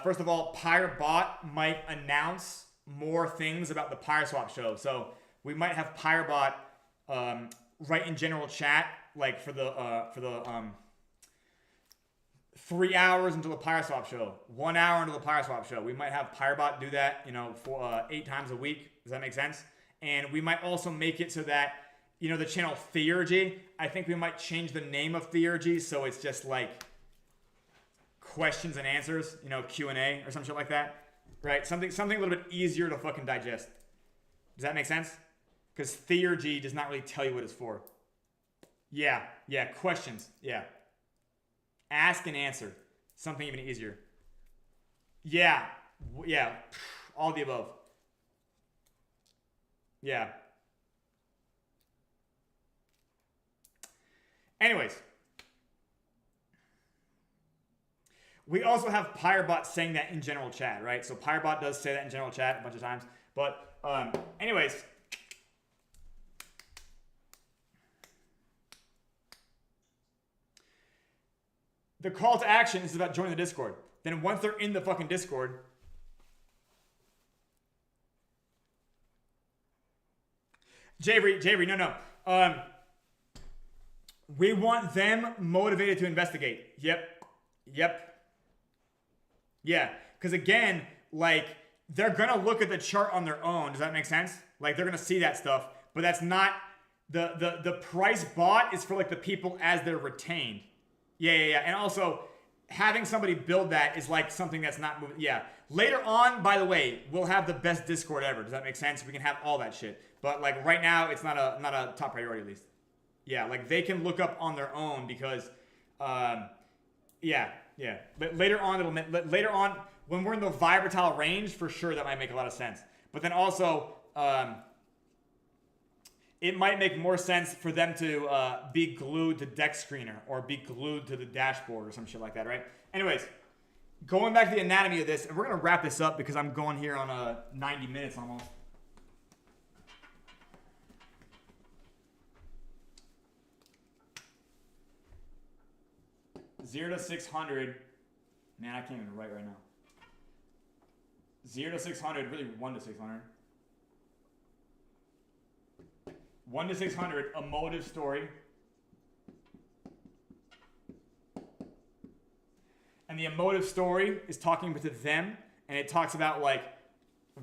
first of all, PyreBot might announce more things about the PyreSwap show. So we might have PyreBot write in general chat, like for the 3 hours until the PyreSwap show, 1 hour until the PyreSwap show. We might have PyreBot do that, for 8 times a week. Does that make sense? And we might also make it so that, the channel Theurgy, I think we might change the name of Theurgy so it's just like questions and answers, Q&A or some shit like that, right? Something a little bit easier to fucking digest. Does that make sense? Because Theurgy does not really tell you what it's for. Yeah, questions, yeah. Ask and answer. Something even easier. Yeah, all the above. Yeah. Anyways. We also have PyreBot saying that in general chat, right? So PyreBot does say that in general chat a bunch of times. But anyways. The call to action is about joining the Discord. Then once they're in the fucking Discord, Javery, no. We want them motivated to investigate. Yep. Yeah, because again, like, they're gonna look at the chart on their own. Does that make sense? Like, they're gonna see that stuff, but that's not the price bought is for like the people as they're retained. Yeah. And also, having somebody build that is like something that's not moving. Yeah. Later on, by the way, we'll have the best Discord ever. Does that make sense? We can have all that shit. But like right now, it's not a top priority at least. Yeah, like they can look up on their own because, yeah. But later on, when we're in the Vibratile range, for sure that might make a lot of sense. But then also, it might make more sense for them to be glued to Deck Screener or be glued to the dashboard or some shit like that, right? Anyways, going back to the anatomy of this, and we're going to wrap this up because I'm going here on 90 minutes almost. Zero to 600. Man, I can't even write right now. 0 to 600, really 1 to 600. 1 to 600, emotive story. And the emotive story is talking to them, and it talks about, like,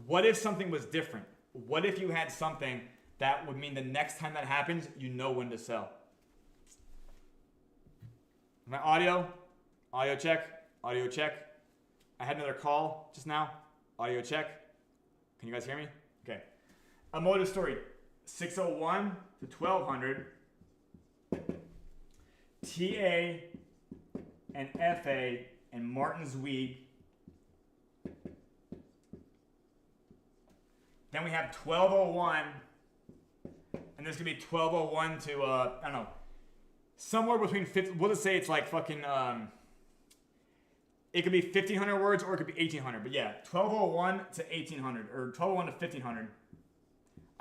what if something was different? What if you had something that would mean the next time that happens, you know when to sell. My audio check, audio check. I had another call just now, audio check. Can you guys hear me? Okay. Emotive story, 601 to 1200. TA and FA and Martin's Weed. Then we have 1201, and this could be 1201 to, I don't know, somewhere between, we'll just say it's like fucking, it could be 1,500 words or it could be 1,800. But yeah, 1201 to 1,800, or 1201 to 1,500.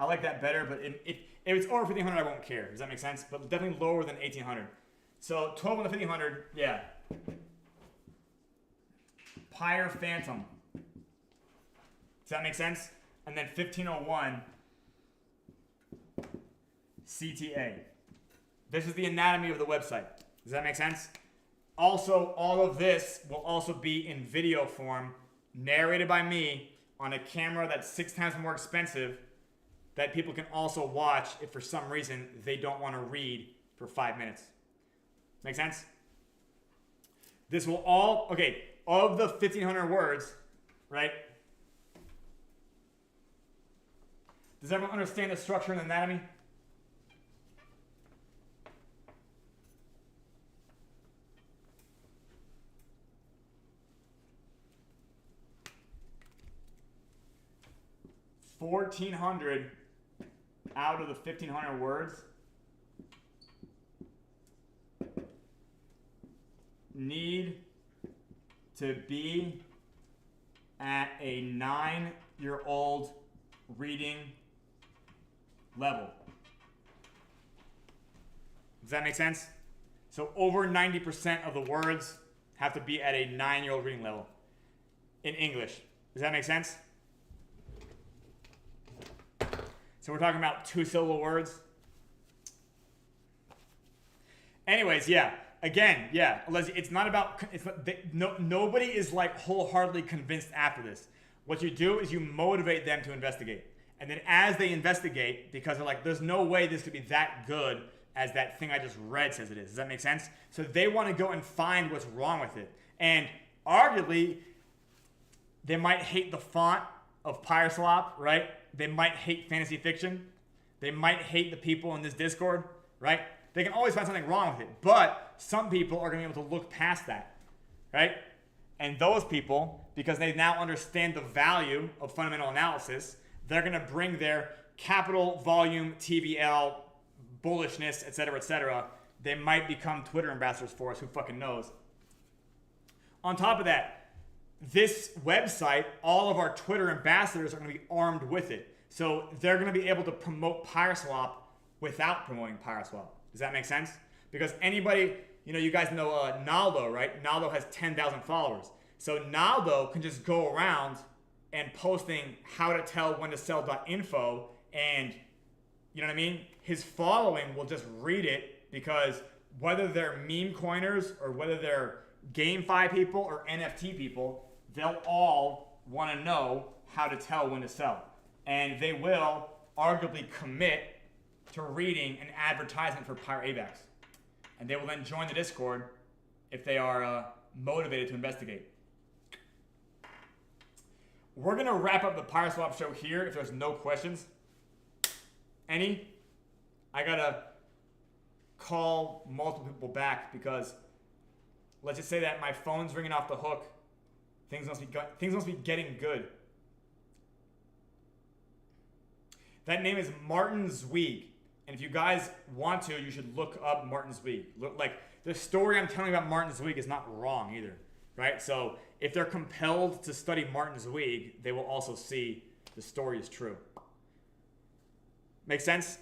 I like that better, but if it's over 1,500, I won't care. Does that make sense? But definitely lower than 1,800. So 1201 to 1,500, yeah. Pyre Phantom. Does that make sense? And then 1501 CTA. This is the anatomy of the website. Does that make sense? Also, all of this will also be in video form, narrated by me on a camera that's 6 times more expensive, that people can also watch if for some reason they don't want to read for 5 minutes. Make sense? This will all, okay, of the 1,500 words, right? Does everyone understand the structure and anatomy? $1,400 out of the 1,500 words need to be at a 9-year-old reading level. Does that make sense? So over 90% of the words have to be at a 9-year-old reading level in English. Does that make sense? So we're talking about 2-syllable words. Anyways, yeah. Again, yeah. It's not about. Nobody is like wholeheartedly convinced after this. What you do is you motivate them to investigate, and then as they investigate, because they're like, "There's no way this could be that good as that thing I just read says it is." Does that make sense? So they want to go and find what's wrong with it, and arguably, they might hate the font of PYRESWAP, right? They might hate fantasy fiction. They might hate the people in this Discord, right? They can always find something wrong with it. But some people are going to be able to look past that, right? And those people, because they now understand the value of fundamental analysis, they're going to bring their capital volume TVL bullishness, et cetera, they might become Twitter ambassadors for us. Who fucking knows? On top of that, this website, all of our Twitter ambassadors are going to be armed with it. So they're going to be able to promote PYRESWAP without promoting PYRESWAP. Does that make sense? Because anybody, you guys know Naldo, right? Naldo has 10,000 followers. So Naldo can just go around and posting how to tell when to sell.info, and you know what I mean? His following will just read it, because whether they're meme coiners or whether they're GameFi people or NFT people, they'll all want to know how to tell when to sell. And they will arguably commit to reading an advertisement for PyreAVAX. And they will then join the Discord if they are motivated to investigate. We're going to wrap up the PYRESWAP show here if there's no questions. Any? I got to call multiple people back because let's just say that my phone's ringing off the hook. Things must be getting good. That name is Martin Zweig. And if you guys want to, you should look up Martin Zweig. Look, like, the story I'm telling about Martin Zweig is not wrong either, right? So if they're compelled to study Martin Zweig, they will also see the story is true. Make sense?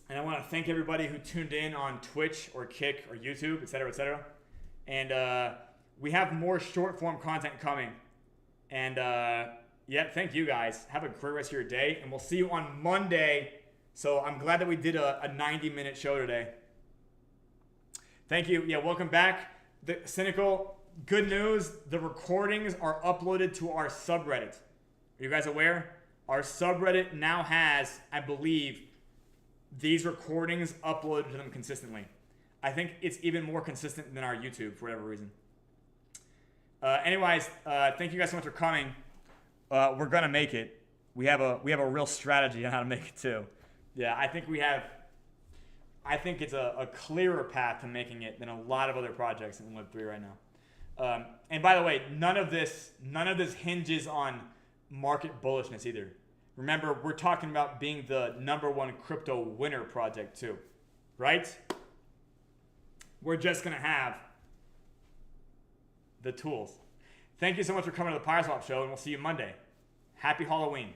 And I want to thank everybody who tuned in on Twitch or Kick or YouTube, et cetera, et cetera. And we have more short form content coming. And yeah, thank you guys. Have a great rest of your day. And we'll see you on Monday. So I'm glad that we did a 90-minute show today. Thank you. Yeah, welcome back. The Cynical, good news. The recordings are uploaded to our subreddit. Are you guys aware? Our subreddit now has, I believe, these recordings uploaded to them consistently. I think it's even more consistent than our YouTube for whatever reason. Anyways, thank you guys so much for coming. We're gonna make it. We have a real strategy on how to make it too. Yeah, I think it's a clearer path to making it than a lot of other projects in Web3 right now. And by the way, none of this hinges on market bullishness either. Remember, we're talking about being the #1 crypto winner project too, right? We're just gonna have the tools. Thank you so much for coming to the PYRESWAP show, and we'll see you Monday. Happy Halloween.